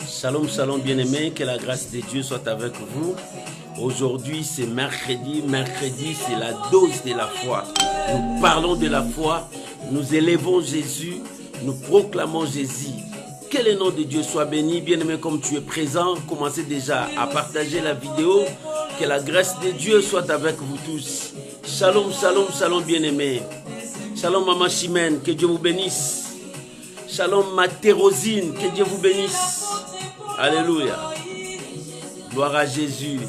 Shalom, shalom bien-aimés, que la grâce de Dieu soit avec vous. Aujourd'hui c'est mercredi, c'est la dose de la foi. Nous parlons de la foi, nous élevons Jésus, nous proclamons Jésus. Que le nom de Dieu soit béni, bien-aimé, comme tu es présent, commencez déjà à partager la vidéo. Que la grâce de Dieu soit avec vous tous. Shalom, shalom, shalom bien-aimé. Shalom Maman Chimène, que Dieu vous bénisse. Shalom Matérosine, que Dieu vous bénisse. Alléluia. Gloire à Jésus.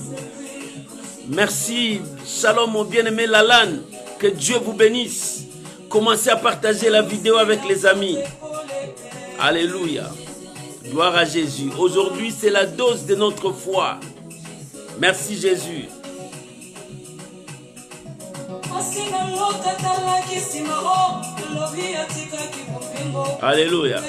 Merci. Shalom mon bien-aimé Lalan. Que Dieu vous bénisse. Commencez à partager la vidéo avec les amis. Alléluia. Gloire à Jésus. Aujourd'hui, c'est la dose de notre foi. Merci Jésus. Alléluia.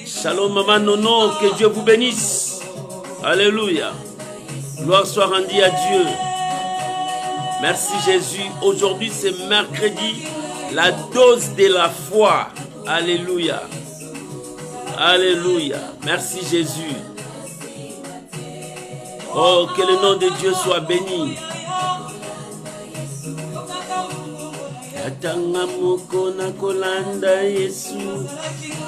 Shalom maman Nono, que Dieu vous bénisse. Alléluia. Gloire soit rendue à Dieu. Merci Jésus. Aujourd'hui c'est mercredi, la dose de la foi. Alléluia. Alléluia. Merci Jésus. Oh, que le nom de Dieu soit béni. Atanga moko na kolanda Yesu.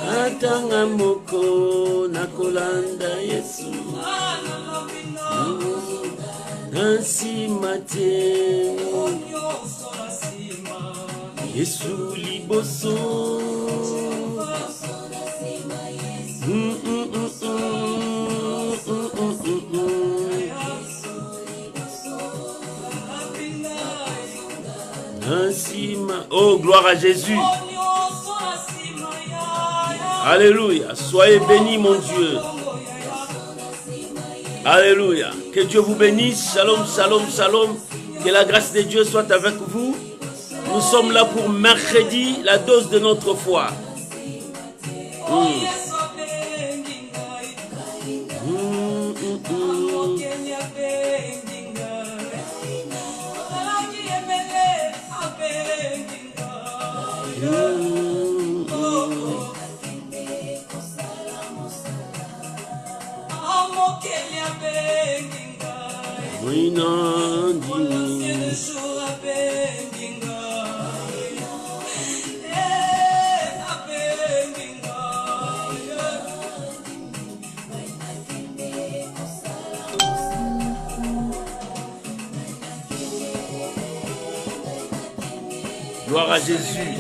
Atanga moko na kolanda Yesu. Nansi mate. Yesu liboso. Oh, gloire à Jésus. Alléluia. Soyez bénis, mon Dieu. Alléluia. Que Dieu vous bénisse. Shalom, shalom, shalom. Que la grâce de Dieu soit avec vous. Nous sommes là pour mercredi, la dose de notre foi. Gloire à Jésus.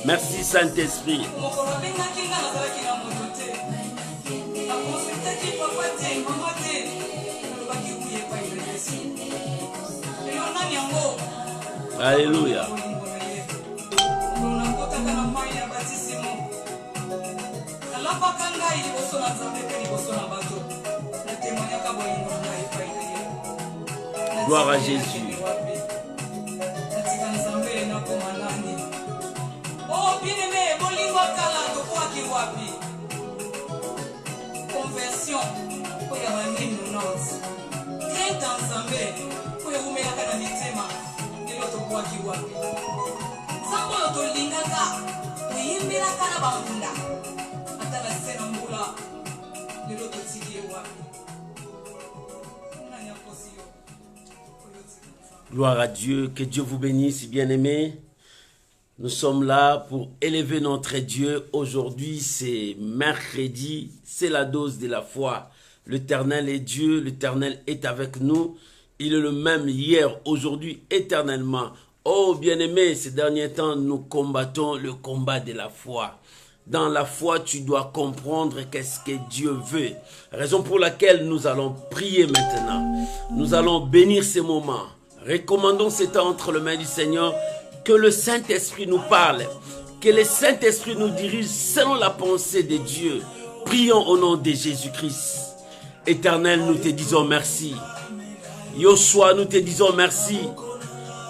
Merci Saint-Esprit. Alléluia. Gloire à Jésus. Conversion. Gloire à Dieu, que Dieu vous bénisse, bien-aimés. Nous sommes là pour élever notre Dieu. Aujourd'hui, c'est mercredi, c'est la dose de la foi. L'Éternel est Dieu, l'Éternel est avec nous. Il est le même hier, aujourd'hui, éternellement. Oh, bien-aimés, ces derniers temps, nous combattons le combat de la foi. Dans la foi, tu dois comprendre qu'est-ce que Dieu veut. Raison pour laquelle nous allons prier maintenant. Nous allons bénir ces moments. Recommandons ces temps entre les mains du Seigneur. Que le Saint-Esprit nous parle. Que le Saint-Esprit nous dirige selon la pensée de Dieu. Prions au nom de Jésus-Christ. Éternel, nous te disons merci. Yoshua, nous te disons merci.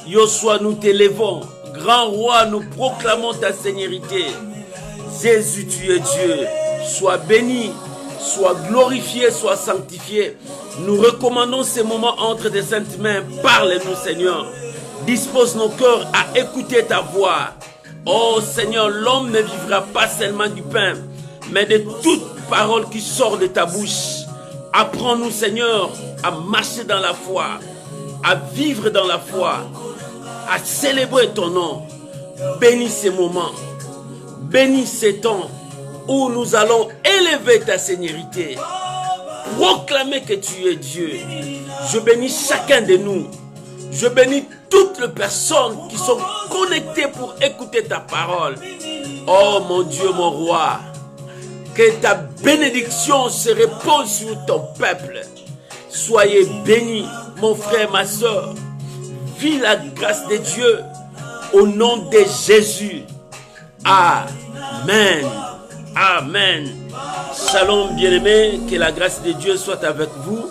Yoshua, nous t'élevons. Grand roi, nous proclamons ta seigneurie. Jésus, tu es Dieu. Sois béni, Sois glorifié, sois sanctifié. Nous recommandons ces moments entre tes saintes mains. Parle-nous, Seigneur. Dispose nos cœurs à écouter ta voix. Oh Seigneur, l'homme ne vivra pas seulement du pain, mais de toute parole qui sort de ta bouche. Apprends-nous, Seigneur, à marcher dans la foi, à vivre dans la foi, à célébrer ton nom. Bénis ces moments, bénis ces temps où nous allons élever ta seigneurie, proclamer que tu es Dieu. Je bénis chacun de nous. Je bénis toutes les personnes qui sont connectées pour écouter ta parole. Oh mon Dieu, mon roi, que ta bénédiction se repose sur ton peuple. Soyez bénis, mon frère, ma soeur. Vis la grâce de Dieu au nom de Jésus. Amen. Amen. Shalom, bien-aimés. Que la grâce de Dieu soit avec vous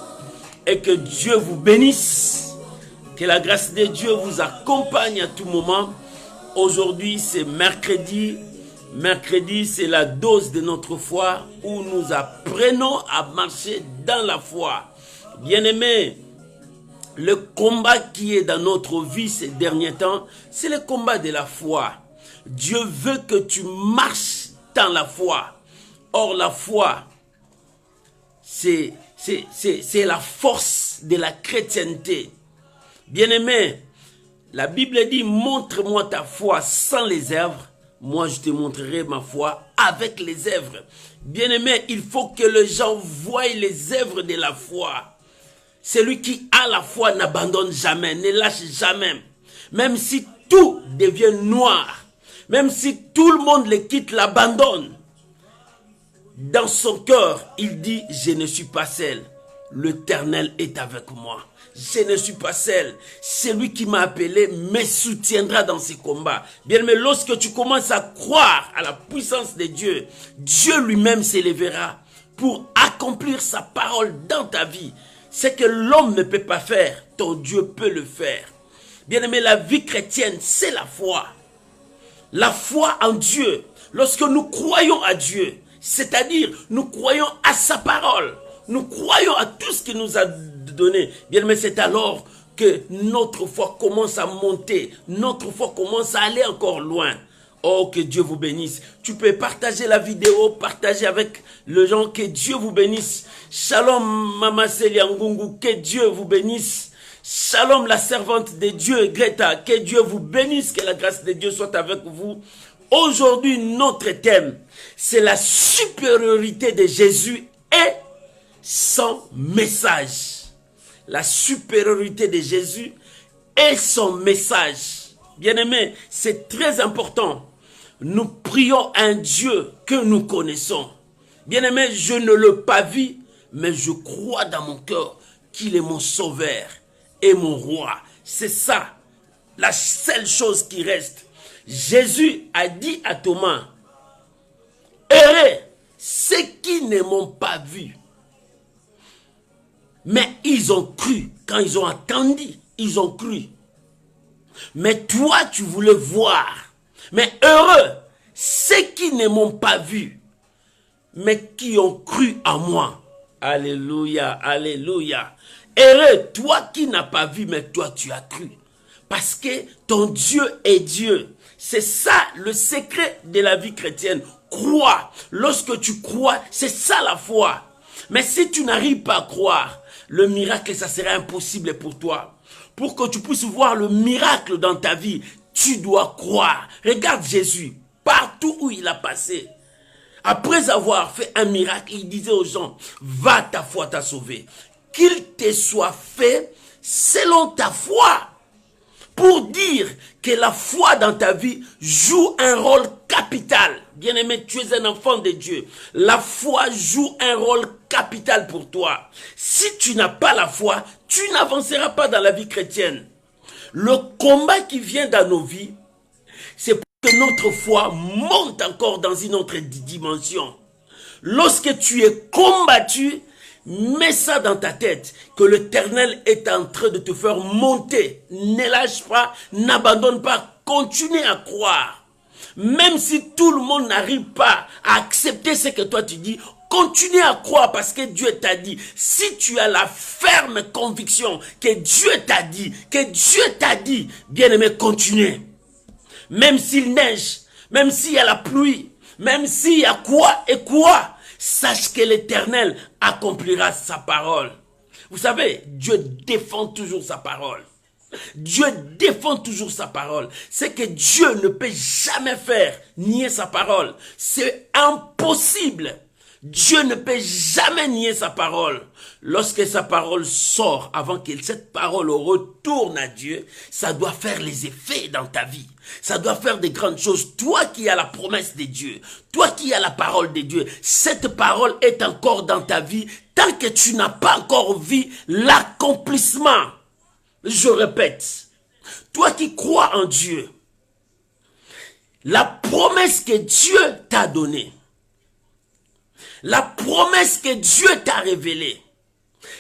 et que Dieu vous bénisse. Que la grâce de Dieu vous accompagne à tout moment. Aujourd'hui, c'est mercredi. Mercredi, c'est la dose de notre foi où nous apprenons à marcher dans la foi. Bien-aimés, le combat qui est dans notre vie ces derniers temps, c'est le combat de la foi. Dieu veut que tu marches dans la foi. Or, la foi, c'est la force de la chrétienté. Bien-aimé, la Bible dit, montre-moi ta foi sans les œuvres. Moi, je te montrerai ma foi avec les œuvres. Bien-aimé, il faut que les gens voient les œuvres de la foi. Celui qui a la foi n'abandonne jamais, ne lâche jamais. Même si tout devient noir, même si tout le monde le quitte, l'abandonne. Dans son cœur, il dit, je ne suis pas seul. L'Éternel est avec moi. Je ne suis pas seul. Celui qui m'a appelé me soutiendra dans ses combats. Bien, mais lorsque tu commences à croire à la puissance de Dieu, Dieu lui-même s'élèvera pour accomplir sa parole dans ta vie. Ce que l'homme ne peut pas faire, ton Dieu peut le faire. Bien aimé, la vie chrétienne, c'est la foi. La foi en Dieu. Lorsque nous croyons à Dieu, c'est-à-dire nous croyons à sa parole, nous croyons à tout ce qu'il nous a donné. Bien aimé, c'est alors que notre foi commence à monter, notre foi commence à aller encore loin. Oh, que Dieu vous bénisse. Tu peux partager la vidéo, partager avec les gens. Que Dieu vous bénisse. Shalom, Mama Celia Ngungu. Que Dieu vous bénisse. Shalom, la servante de Dieu, Greta. Que Dieu vous bénisse. Que la grâce de Dieu soit avec vous. Aujourd'hui, notre thème, c'est la supériorité de Jésus et son message. La supériorité de Jésus et son message. Bien-aimés, c'est très important. Nous prions un Dieu que nous connaissons. Bien-aimé, je ne l'ai pas vu, mais je crois dans mon cœur qu'il est mon sauveur et mon roi. C'est ça, la seule chose qui reste. Jésus a dit à Thomas, « Heureux ceux qui ne m'ont pas vu, mais ils ont cru. » Quand ils ont entendu, ils ont cru. Mais toi, tu voulais voir. Mais heureux, ceux qui ne m'ont pas vu, mais qui ont cru en moi. Alléluia, alléluia. Heureux, toi qui n'as pas vu, mais toi tu as cru. Parce que ton Dieu est Dieu. C'est ça le secret de la vie chrétienne. Crois. Lorsque tu crois, c'est ça la foi. Mais si tu n'arrives pas à croire, le miracle, ça sera impossible pour toi. Pour que tu puisses voir le miracle dans ta vie, tu dois croire. Regarde Jésus, partout où il a passé. Après avoir fait un miracle, il disait aux gens, va, ta foi t'a sauvé. Qu'il te soit fait selon ta foi. Pour dire que la foi dans ta vie joue un rôle capital. Bien-aimé, tu es un enfant de Dieu. La foi joue un rôle capital pour toi. Si tu n'as pas la foi, tu n'avanceras pas dans la vie chrétienne. Le combat qui vient dans nos vies, c'est pour que notre foi monte encore dans une autre dimension. Lorsque tu es combattu, mets ça dans ta tête, que l'Éternel est en train de te faire monter. Ne lâche pas, n'abandonne pas, continue à croire. Même si tout le monde n'arrive pas à accepter ce que toi tu dis, continuer à croire parce que Dieu t'a dit. Si tu as la ferme conviction que Dieu t'a dit, bien-aimé, continue. Même s'il neige, même s'il y a la pluie, même s'il y a quoi et quoi, sache que l'Éternel accomplira sa parole. Vous savez, Dieu défend toujours sa parole. Dieu défend toujours sa parole. C'est que Dieu ne peut jamais faire nier sa parole. C'est impossible. Dieu ne peut jamais nier sa parole. Lorsque sa parole sort, avant que cette parole retourne à Dieu, ça doit faire les effets dans ta vie. Ça doit faire des grandes choses. Toi qui as la promesse de Dieu, toi qui as la parole de Dieu, cette parole est encore dans ta vie tant que tu n'as pas encore vu l'accomplissement. Je répète, toi qui crois en Dieu, la promesse que Dieu t'a donnée, la promesse que Dieu t'a révélée,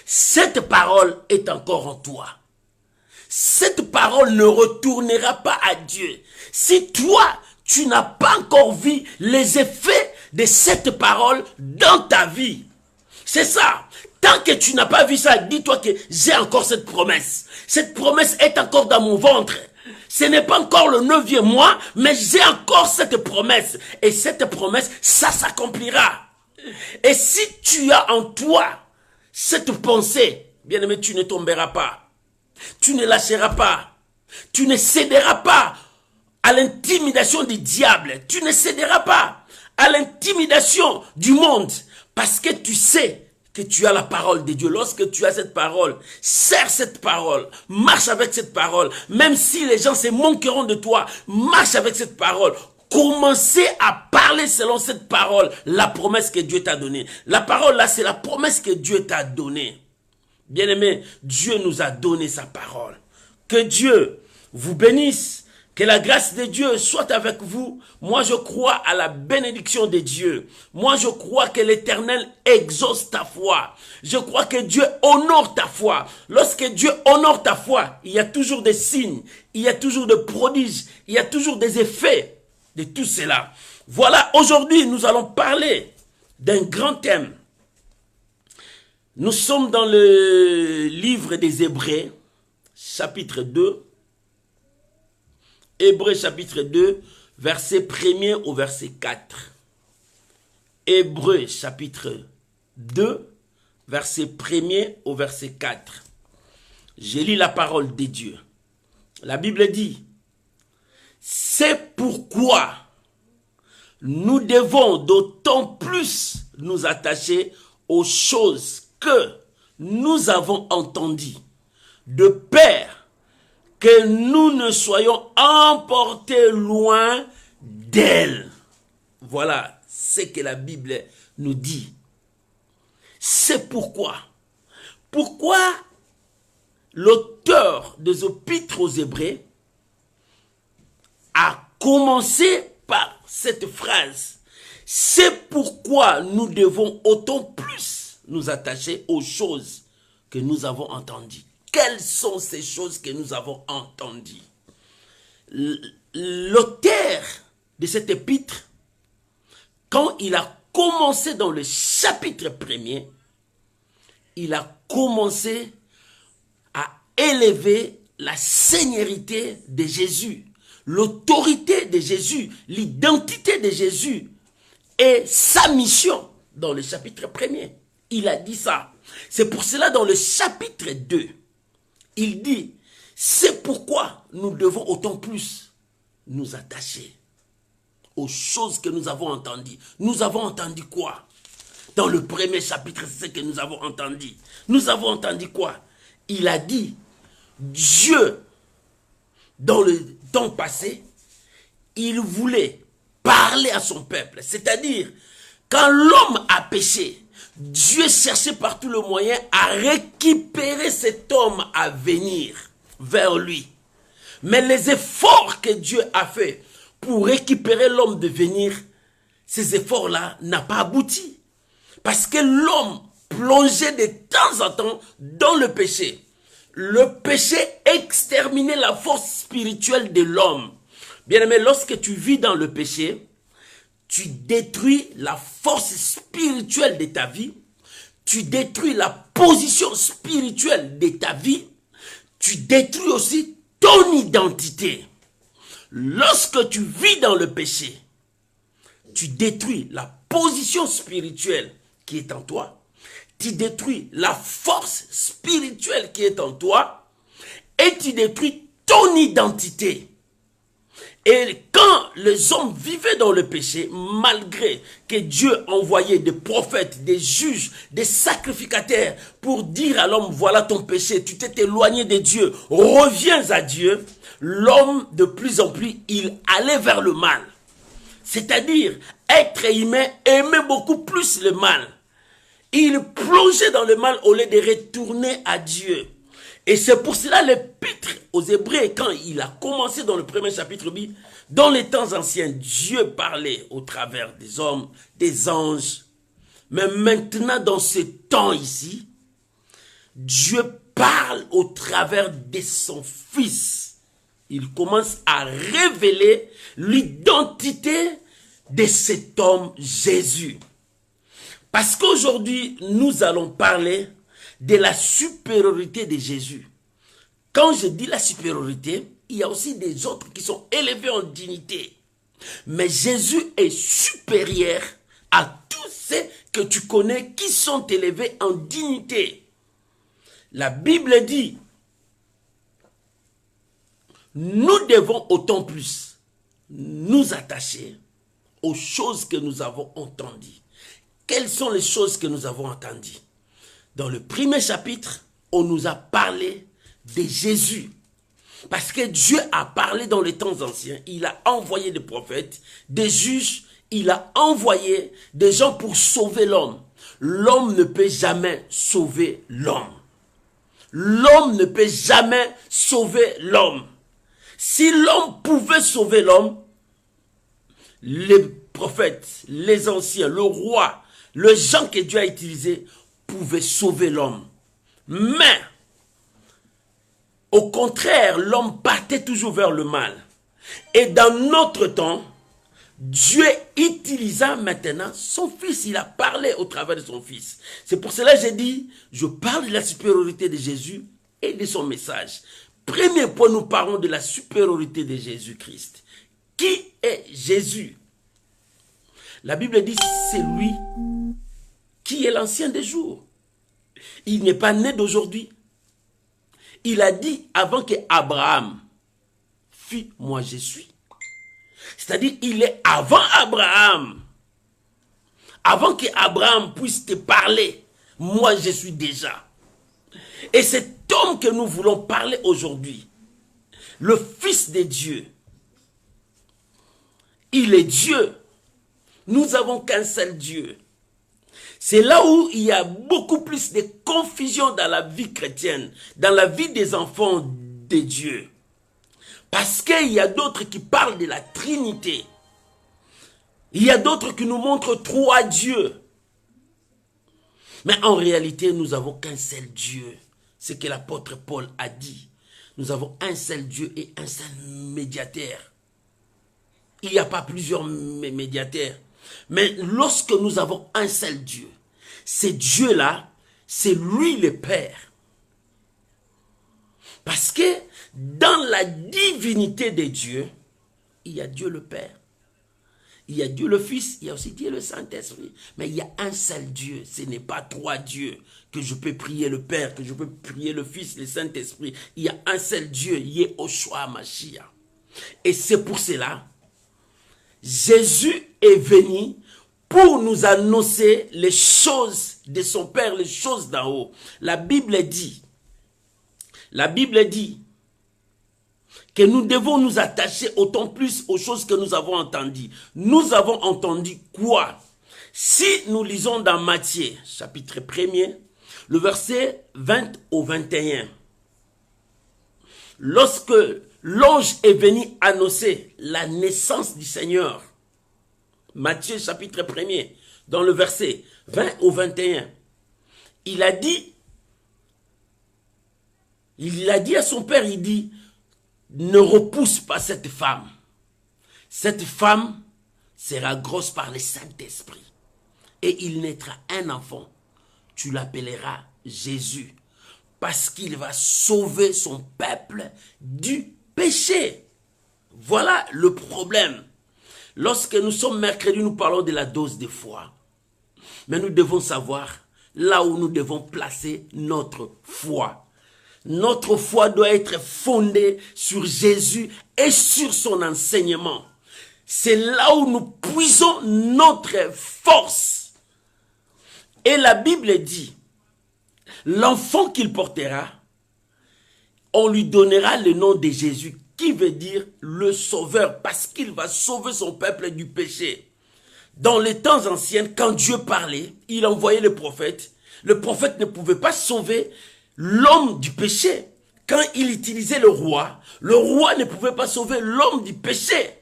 cette parole est encore en toi. Cette parole ne retournera pas à Dieu. Si toi, tu n'as pas encore vu les effets de cette parole dans ta vie, c'est ça. Tant que tu n'as pas vu ça, dis-toi que j'ai encore cette promesse. Cette promesse est encore dans mon ventre. Ce n'est pas encore le 9e mois, mais j'ai encore cette promesse. Et cette promesse, ça s'accomplira. Et si tu as en toi cette pensée, bien-aimé, tu ne tomberas pas. Tu ne lâcheras pas. Tu ne céderas pas à l'intimidation du diable. Tu ne céderas pas à l'intimidation du monde. Parce que tu sais que tu as la parole de Dieu. Lorsque tu as cette parole, serre cette parole, marche avec cette parole. Même si les gens se moqueront de toi, marche avec cette parole. Commencez à parler selon cette parole, la promesse que Dieu t'a donnée. La parole là, c'est la promesse que Dieu t'a donnée. Bien-aimé, Dieu nous a donné sa parole. Que Dieu vous bénisse. Que la grâce de Dieu soit avec vous. Moi, je crois à la bénédiction de Dieu. Moi, je crois que l'Éternel exauce ta foi. Je crois que Dieu honore ta foi. Lorsque Dieu honore ta foi, il y a toujours des signes, il y a toujours des prodiges, il y a toujours des effets de tout cela. Voilà, aujourd'hui, nous allons parler d'un grand thème. Nous sommes dans le livre des Hébreux, chapitre 2. Hébreux chapitre 2, verset 1er au verset 4. Hébreux chapitre 2, verset 1er au verset 4. Je lis la parole de Dieu. La Bible dit, c'est pourquoi nous devons d'autant plus nous attacher aux choses que nous avons entendues, de peur que nous ne soyons emportés loin d'elle. Voilà ce que la Bible nous dit. C'est pourquoi l'auteur des Épîtres aux Hébreux a commencé par cette phrase. C'est pourquoi nous devons autant plus nous attacher aux choses que nous avons entendues. Quelles sont ces choses que nous avons entendues? L'auteur de cet épître, quand il a commencé dans le chapitre 1er, il a commencé à élever la seigneurie de Jésus, l'autorité de Jésus, l'identité de Jésus et sa mission dans le chapitre 1er. Il a dit ça. C'est pour cela dans le chapitre 2, il dit, c'est pourquoi nous devons autant plus nous attacher aux choses que nous avons entendues. Nous avons entendu quoi? Dans le premier chapitre, c'est ce que nous avons entendu. Nous avons entendu quoi? Il a dit, Dieu, dans le temps passé, il voulait parler à son peuple. C'est-à-dire, quand l'homme a péché, Dieu cherchait par tout le moyen à récupérer cet homme à venir vers lui. Mais les efforts que Dieu a fait pour récupérer l'homme de venir, ces efforts-là n'ont pas abouti. Parce que l'homme plongeait de temps en temps dans le péché. Le péché exterminait la force spirituelle de l'homme. Bien aimé, lorsque tu vis dans le péché, tu détruis la force spirituelle de ta vie, tu détruis la position spirituelle de ta vie, tu détruis aussi ton identité. Lorsque tu vis dans le péché, tu détruis la position spirituelle qui est en toi, tu détruis la force spirituelle qui est en toi et tu détruis ton identité. Et quand les hommes vivaient dans le péché, malgré que Dieu envoyait des prophètes, des juges, des sacrificateurs pour dire à l'homme, voilà ton péché, tu t'es éloigné de Dieu, reviens à Dieu, l'homme de plus en plus, il allait vers le mal. C'est-à-dire, être humain aimait beaucoup plus le mal. Il plongeait dans le mal au lieu de retourner à Dieu. Et c'est pour cela l'épître aux Hébreux, quand il a commencé dans le premier chapitre, dans les temps anciens, Dieu parlait au travers des hommes, des anges. Mais maintenant, dans ce temps ici, Dieu parle au travers de son Fils. Il commence à révéler l'identité de cet homme Jésus. Parce qu'aujourd'hui, nous allons parler de la supériorité de Jésus. Quand je dis la supériorité, il y a aussi des autres qui sont élevés en dignité. Mais Jésus est supérieur à tous ceux que tu connais qui sont élevés en dignité. La Bible dit, nous devons autant plus nous attacher aux choses que nous avons entendues. Quelles sont les choses que nous avons entendues? Dans le premier chapitre, on nous a parlé de Jésus. Parce que Dieu a parlé dans les temps anciens. Il a envoyé des prophètes, des juges. Il a envoyé des gens pour sauver l'homme. L'homme ne peut jamais sauver l'homme. L'homme ne peut jamais sauver l'homme. Si l'homme pouvait sauver l'homme, les prophètes, les anciens, le roi, les gens que Dieu a utilisés pouvaient sauver l'homme. Mais, au contraire, l'homme partait toujours vers le mal. Et dans notre temps, Dieu utilisa maintenant son Fils. Il a parlé au travers de son Fils. C'est pour cela que j'ai dit, je parle de la supériorité de Jésus et de son message. Premier point, nous parlons de la supériorité de Jésus-Christ. Qui est Jésus? La Bible dit, c'est lui qui est l'ancien des jours. Il n'est pas né d'aujourd'hui. Il a dit avant que Abraham fût, moi je suis. C'est-à-dire, il est avant Abraham. Avant que Abraham puisse te parler, moi je suis déjà. Et cet homme que nous voulons parler aujourd'hui, le Fils de Dieu, il est Dieu. Nous n'avons qu'un seul Dieu. C'est là où il y a beaucoup plus de confusion dans la vie chrétienne, dans la vie des enfants de Dieu. Parce qu'il y a d'autres qui parlent de la Trinité. Il y a d'autres qui nous montrent trois dieux. Mais en réalité, nous n'avons qu'un seul Dieu. C'est ce que l'apôtre Paul a dit. Nous avons un seul Dieu et un seul médiateur. Il n'y a pas plusieurs médiateurs. Mais lorsque nous avons un seul Dieu, ce Dieu-là, c'est lui le Père. Parce que dans la divinité de Dieu, il y a Dieu le Père. Il y a Dieu le Fils, il y a aussi Dieu le Saint-Esprit. Mais il y a un seul Dieu, ce n'est pas trois dieux que je peux prier le Père, que je peux prier le Fils, le Saint-Esprit. Il y a un seul Dieu, Yehoshua Mashiach. Et c'est pour cela, Jésus est venu pour nous annoncer les choses de son Père, les choses d'en haut. La Bible dit que nous devons nous attacher autant plus aux choses que nous avons entendues. Nous avons entendu quoi? Si nous lisons dans Matthieu, chapitre 1er, le verset 20 au 21, lorsque l'ange est venu annoncer la naissance du Seigneur, Matthieu chapitre 1er, dans le verset 20 au 21, il a dit à son père, il dit, ne repousse pas cette femme. Cette femme, sera grosse par le Saint-Esprit. Et il naîtra un enfant. Tu l'appelleras Jésus. Parce qu'il va sauver son peuple du péché. Voilà le problème. Lorsque nous sommes mercredi, nous parlons de la dose de foi. Mais nous devons savoir là où nous devons placer notre foi. Notre foi doit être fondée sur Jésus et sur son enseignement. C'est là où nous puisons notre force. Et la Bible dit, l'enfant qu'il portera, on lui donnera le nom de Jésus, qui veut dire le sauveur, parce qu'il va sauver son peuple du péché. Dans les temps anciens, quand Dieu parlait, il envoyait le prophète. Le prophète ne pouvait pas sauver l'homme du péché. Quand il utilisait le roi ne pouvait pas sauver l'homme du péché.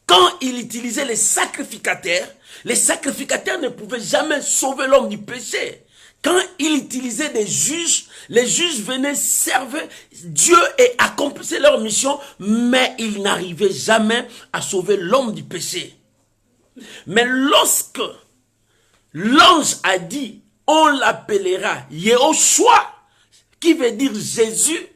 Quand il utilisait les sacrificateurs ne pouvaient jamais sauver l'homme du péché. Quand il utilisait des juges, les juges venaient servir Dieu et accomplissaient leur mission, mais ils n'arrivaient jamais à sauver l'homme du péché. Mais lorsque l'ange a dit, on l'appellera Yehoshua, qui veut dire Jésus,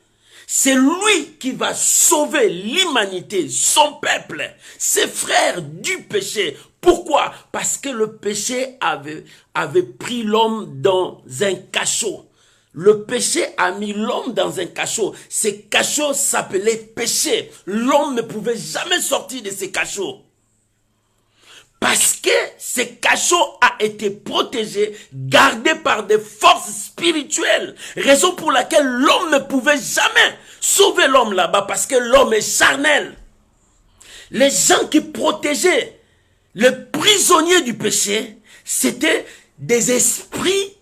c'est lui qui va sauver l'humanité, son peuple, ses frères du péché. Pourquoi? Parce que le péché avait pris l'homme dans un cachot. Le péché a mis l'homme dans un cachot. Ces cachots s'appelaient péché. L'homme ne pouvait jamais sortir de ces cachots. Parce que ce cachot a été protégé, gardé par des forces spirituelles. Raison pour laquelle l'homme ne pouvait jamais sauver l'homme là-bas, parce que l'homme est charnel. Les gens qui protégeaient les prisonniers du péché, c'était des esprits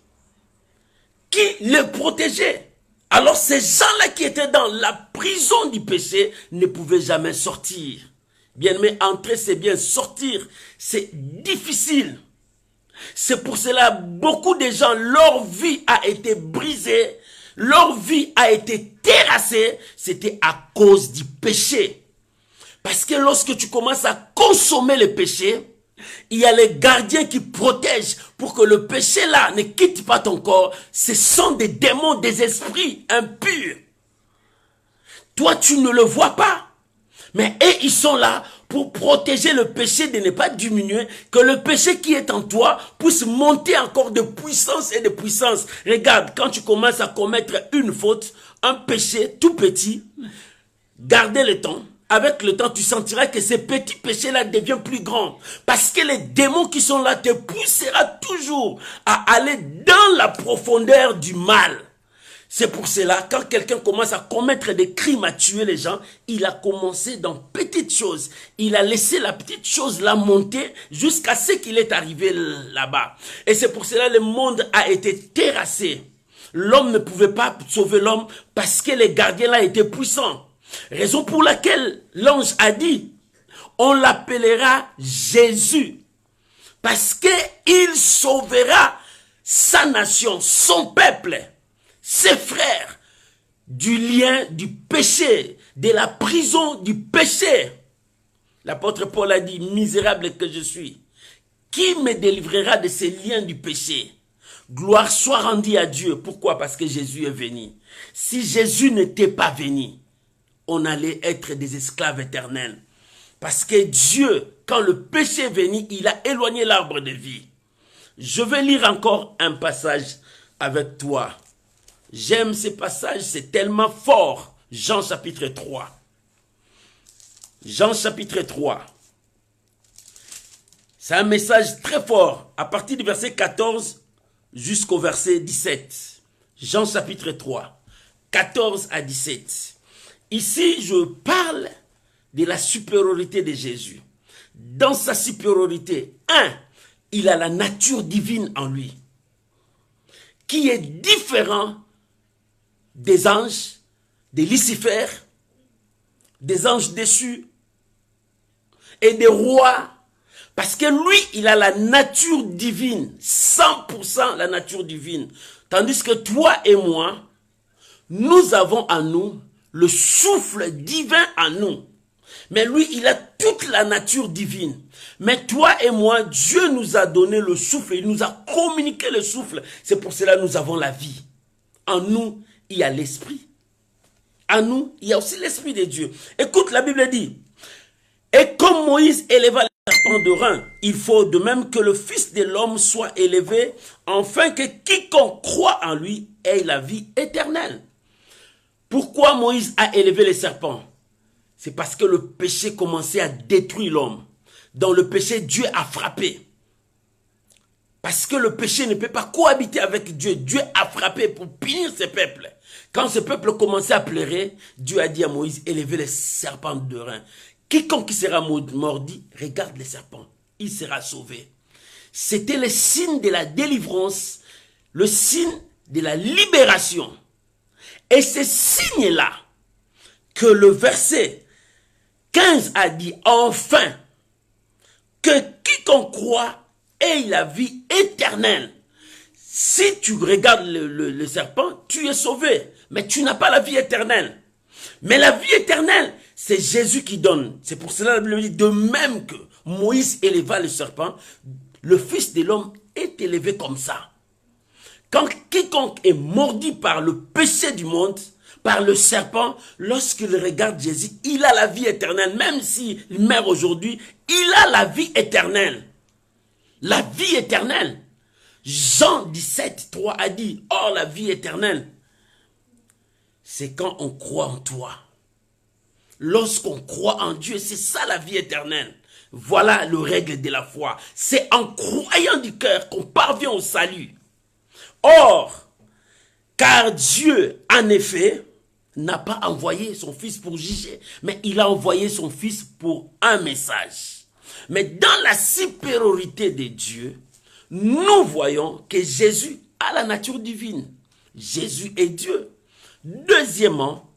qui les protégeaient. Alors ces gens-là qui étaient dans la prison du péché ne pouvaient jamais sortir. Bien-aimé, entrer c'est bien, sortir c'est difficile. C'est pour cela beaucoup de gens, leur vie a été brisée, leur vie a été terrassée, c'était à cause du péché. Parce que lorsque tu commences à consommer le péché, il y a les gardiens qui protègent pour que le péché là ne quitte pas ton corps. Ce sont des démons, des esprits impurs. Toi, tu ne le vois pas. Mais eux, ils sont là pour protéger le péché de ne pas diminuer, que le péché qui est en toi puisse monter encore de puissance et de puissance. Regarde, quand tu commences à commettre une faute, un péché tout petit, gardez le temps. Avec le temps, tu sentiras que ces petits péchés-là deviennent plus grands. Parce que les démons qui sont là te poussera toujours à aller dans la profondeur du mal. C'est pour cela, quand quelqu'un commence à commettre des crimes, à tuer les gens, il a commencé dans petites choses. Il a laissé la petite chose là monter jusqu'à ce qu'il est arrivé là-bas. Et c'est pour cela que le monde a été terrassé. L'homme ne pouvait pas sauver l'homme parce que les gardiens là étaient puissants. Raison pour laquelle l'ange a dit, on l'appellera Jésus. Parce qu'il sauvera sa nation, son peuple, ses frères, du lien du péché, de la prison du péché. L'apôtre Paul a dit, misérable que je suis, qui me délivrera de ces liens du péché? Gloire soit rendue à Dieu. Pourquoi? Parce que Jésus est venu. Si Jésus n'était pas venu, on allait être des esclaves éternels. Parce que Dieu, quand le péché est venu, il a éloigné l'arbre de vie. Je vais lire encore un passage avec toi. J'aime ce passage, c'est tellement fort. Jean chapitre 3. Jean chapitre 3. C'est un message très fort. À partir du verset 14 jusqu'au verset 17. Jean chapitre 3. 14 à 17. Ici, je parle de la supériorité de Jésus. Dans sa supériorité, il a la nature divine en lui, qui est différent des anges, des Lucifer, des anges déchus et des rois. Parce que lui, il a la nature divine, 100% la nature divine. Tandis que toi et moi, nous avons en nous le souffle divin en nous. Mais lui, il a toute la nature divine. Mais toi et moi, Dieu nous a donné le souffle. Il nous a communiqué le souffle. C'est pour cela que nous avons la vie. En nous, il y a l'esprit. En nous, il y a aussi l'esprit de Dieu. Écoute, la Bible dit, et comme Moïse éleva le serpent de rein, il faut de même que le Fils de l'homme soit élevé, afin que quiconque croit en lui ait la vie éternelle. Pourquoi Moïse a élevé les serpents? C'est parce que le péché commençait à détruire l'homme. Dans le péché, Dieu a frappé. Parce que le péché ne peut pas cohabiter avec Dieu. Dieu a frappé pour punir ses peuples. Quand ce peuple commençait à pleurer, Dieu a dit à Moïse, élevez les serpents de rein. Quiconque qui sera mordi, regarde les serpents. Il sera sauvé. C'était le signe de la délivrance, le signe de la libération. Et ce signe-là, que le verset 15 a dit, enfin, que quiconque croit ait la vie éternelle. Si tu regardes le serpent, tu es sauvé, mais tu n'as pas la vie éternelle. Mais la vie éternelle, c'est Jésus qui donne. C'est pour cela que la Bible dit, de même que Moïse éleva le serpent, le Fils de l'homme est élevé comme ça. Quand quiconque est mordi par le péché du monde, par le serpent, lorsqu'il regarde Jésus, il a la vie éternelle. Même s'il meurt aujourd'hui, il a la vie éternelle. La vie éternelle. Jean 17, 3 a dit, or la vie éternelle, c'est quand on croit en toi. Lorsqu'on croit en Dieu, c'est ça la vie éternelle. Voilà le règle de la foi. C'est en croyant du cœur qu'on parvient au salut. Or, car Dieu, en effet, n'a pas envoyé son Fils pour juger, mais il a envoyé son Fils pour un message. Mais dans la supériorité de Dieu, nous voyons que Jésus a la nature divine. Jésus est Dieu. Deuxièmement,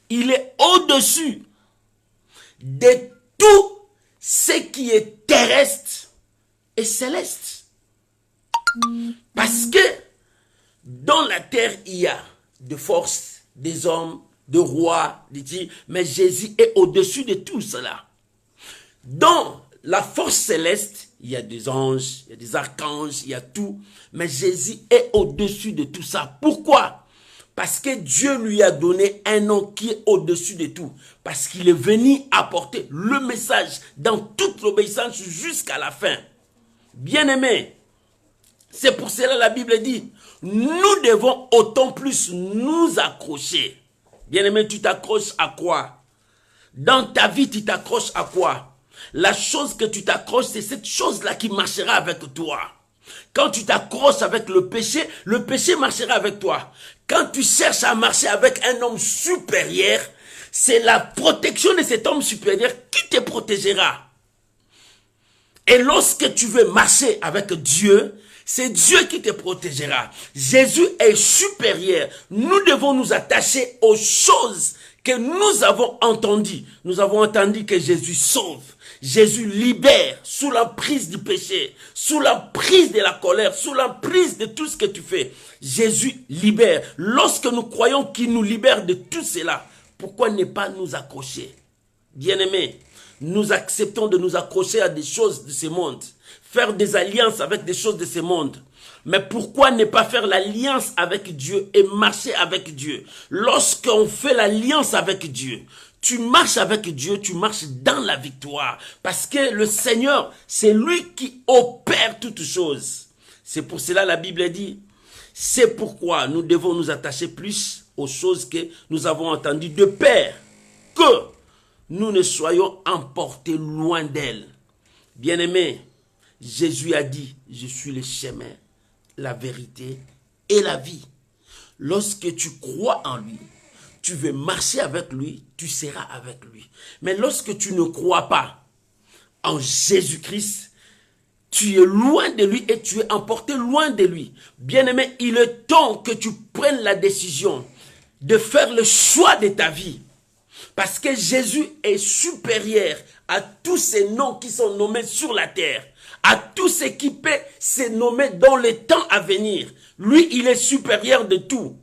il est au-dessus de tout ce qui est terrestre et céleste. Parce que dans la terre, il y a des forces, des hommes, des rois, mais Jésus est au-dessus de tout cela. Dans la force céleste, il y a des anges, il y a des archanges, il y a tout. Mais Jésus est au-dessus de tout ça. Pourquoi? Parce que Dieu lui a donné un nom qui est au-dessus de tout. Parce qu'il est venu apporter le message dans toute l'obéissance jusqu'à la fin. Bien-aimés, c'est pour cela que la Bible dit, nous devons autant plus nous accrocher. Bien-aimé, tu t'accroches à quoi? Dans ta vie, tu t'accroches à quoi? La chose que tu t'accroches, c'est cette chose-là qui marchera avec toi. Quand tu t'accroches avec le péché marchera avec toi. Quand tu cherches à marcher avec un homme supérieur, c'est la protection de cet homme supérieur qui te protégera. Et lorsque tu veux marcher avec Dieu, c'est Dieu qui te protégera. Jésus est supérieur. Nous devons nous attacher aux choses que nous avons entendues. Nous avons entendu que Jésus sauve. Jésus libère sous l'emprise du péché, sous l'emprise de la colère, sous l'emprise de tout ce que tu fais. Jésus libère. Lorsque nous croyons qu'il nous libère de tout cela, pourquoi ne pas nous accrocher? Bien-aimés, nous acceptons de nous accrocher à des choses de ce monde, faire des alliances avec des choses de ce monde. Mais pourquoi ne pas faire l'alliance avec Dieu et marcher avec Dieu? Lorsqu'on fait l'alliance avec Dieu, tu marches avec Dieu, tu marches dans la victoire. Parce que le Seigneur, c'est lui qui opère toutes choses. C'est pour cela que la Bible dit, c'est pourquoi nous devons nous attacher plus aux choses que nous avons entendues de peur, que nous ne soyons emportés loin d'elle. Bien-aimés, Jésus a dit, je suis le chemin, la vérité et la vie. Lorsque tu crois en lui, tu veux marcher avec lui, tu seras avec lui. Mais lorsque tu ne crois pas en Jésus-Christ, tu es loin de lui et tu es emporté loin de lui. Bien-aimé, il est temps que tu prennes la décision de faire le choix de ta vie. Parce que Jésus est supérieur à tous ces noms qui sont nommés sur la terre, à tout ce qui peut se nommer dans les temps à venir. Lui, il est supérieur de tout.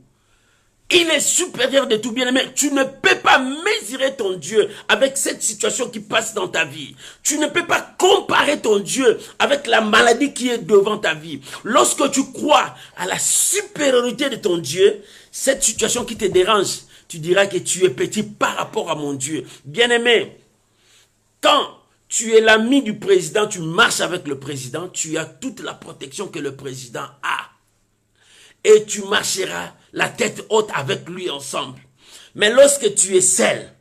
Il est supérieur de tout, bien-aimé. Tu ne peux pas mesurer ton Dieu avec cette situation qui passe dans ta vie. Tu ne peux pas comparer ton Dieu avec la maladie qui est devant ta vie. Lorsque tu crois à la supériorité de ton Dieu, cette situation qui te dérange, tu diras que tu es petit par rapport à mon Dieu. Bien-aimé, quand tu es l'ami du président, tu marches avec le président, tu as toute la protection que le président a. Et tu marcheras la tête haute avec lui ensemble. Mais lorsque tu es seul,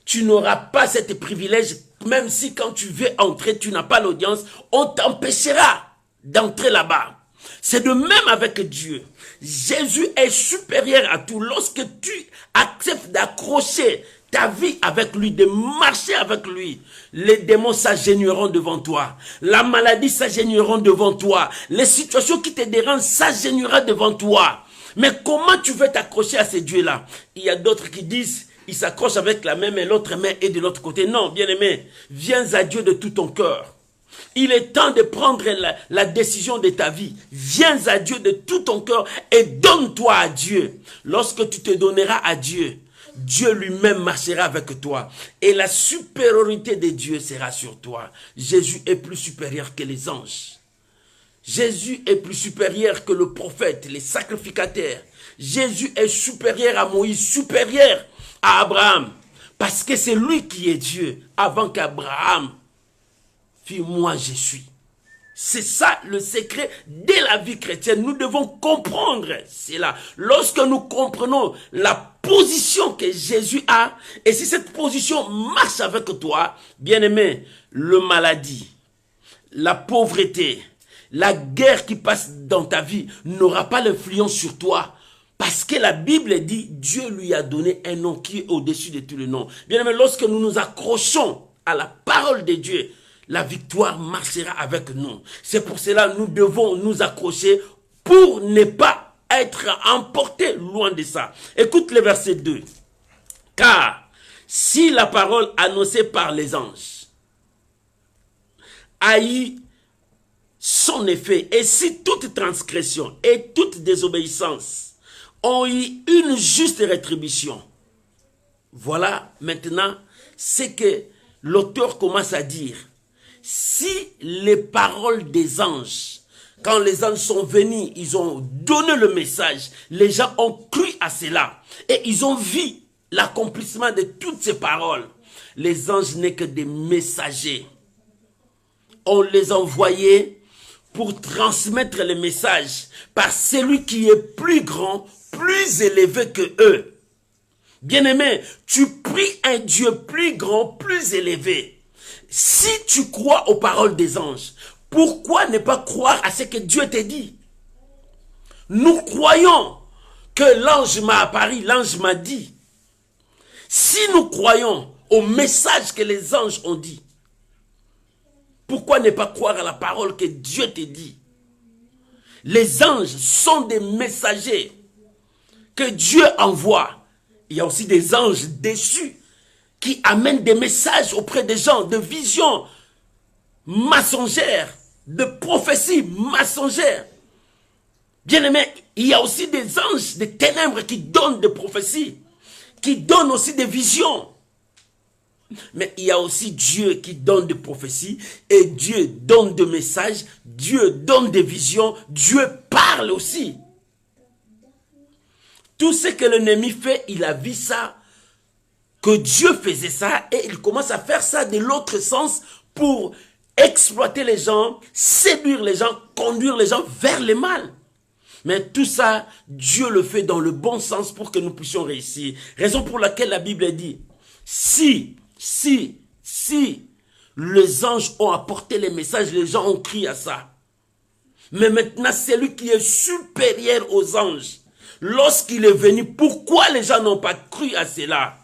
tu n'auras pas ce privilège, même si quand tu veux entrer, tu n'as pas l'audience, on t'empêchera d'entrer là-bas. C'est de même avec Dieu. Jésus est supérieur à tout. Lorsque tu acceptes d'accrocher ta vie avec lui, de marcher avec lui, les démons s'agenouilleront devant toi. La maladie s'agenouilleront devant toi. Les situations qui te dérangent s'agenouilleront devant toi. Mais comment tu veux t'accrocher à ces dieux-là? Il y a d'autres qui disent, ils s'accrochent avec la main, mais l'autre main est de l'autre côté. Non, bien-aimé, viens à Dieu de tout ton cœur. Il est temps de prendre la décision de ta vie. Viens à Dieu de tout ton cœur et donne-toi à Dieu. Lorsque tu te donneras à Dieu, Dieu lui-même marchera avec toi. Et la supériorité de Dieu sera sur toi. Jésus est plus supérieur que les anges. Jésus est plus supérieur que le prophète, les sacrificateurs. Jésus est supérieur à Moïse, supérieur à Abraham. Parce que c'est lui qui est Dieu. Avant qu'Abraham fît moi je suis. C'est ça le secret de la vie chrétienne. Nous devons comprendre cela. Lorsque nous comprenons la position que Jésus a, et si cette position marche avec toi, bien-aimé, le maladie, la pauvreté, la guerre qui passe dans ta vie n'aura pas l'influence sur toi. Parce que la Bible dit, Dieu lui a donné un nom qui est au-dessus de tous les noms. Bien-aimé, lorsque nous nous accrochons à la parole de Dieu, la victoire marchera avec nous. C'est pour cela que nous devons nous accrocher pour ne pas être emportés loin de ça. Écoute le verset 2. Car si la parole annoncée par les anges a eu son effet, et si toute transgression et toute désobéissance ont eu une juste rétribution, voilà maintenant ce que l'auteur commence à dire. Si les paroles des anges, quand les anges sont venus, ils ont donné le message, les gens ont cru à cela et ils ont vu l'accomplissement de toutes ces paroles. Les anges n'est que des messagers. On les envoyait pour transmettre les messages par celui qui est plus grand, plus élevé que eux. Bien-aimé, tu pries un Dieu plus grand, plus élevé. Si tu crois aux paroles des anges, pourquoi ne pas croire à ce que Dieu te dit? Nous croyons que l'ange m'a apparu, l'ange m'a dit. Si nous croyons au message que les anges ont dit, pourquoi ne pas croire à la parole que Dieu te dit? Les anges sont des messagers que Dieu envoie. Il y a aussi des anges déçus qui amènent des messages auprès des gens, de visions mensongères, de prophéties mensongères. Bien aimé, il y a aussi des anges des ténèbres qui donnent des prophéties, qui donnent aussi des visions. Mais il y a aussi Dieu qui donne des prophéties et Dieu donne des messages, Dieu donne des visions, Dieu parle aussi. Tout ce que l'ennemi fait, il a vu ça, que Dieu faisait ça et il commence à faire ça de l'autre sens pour exploiter les gens, séduire les gens, conduire les gens vers le mal. Mais tout ça, Dieu le fait dans le bon sens pour que nous puissions réussir. Raison pour laquelle la Bible dit, si les anges ont apporté les messages, les gens ont crié à ça. Mais maintenant, c'est lui qui est supérieur aux anges. Lorsqu'il est venu, pourquoi les gens n'ont pas cru à cela?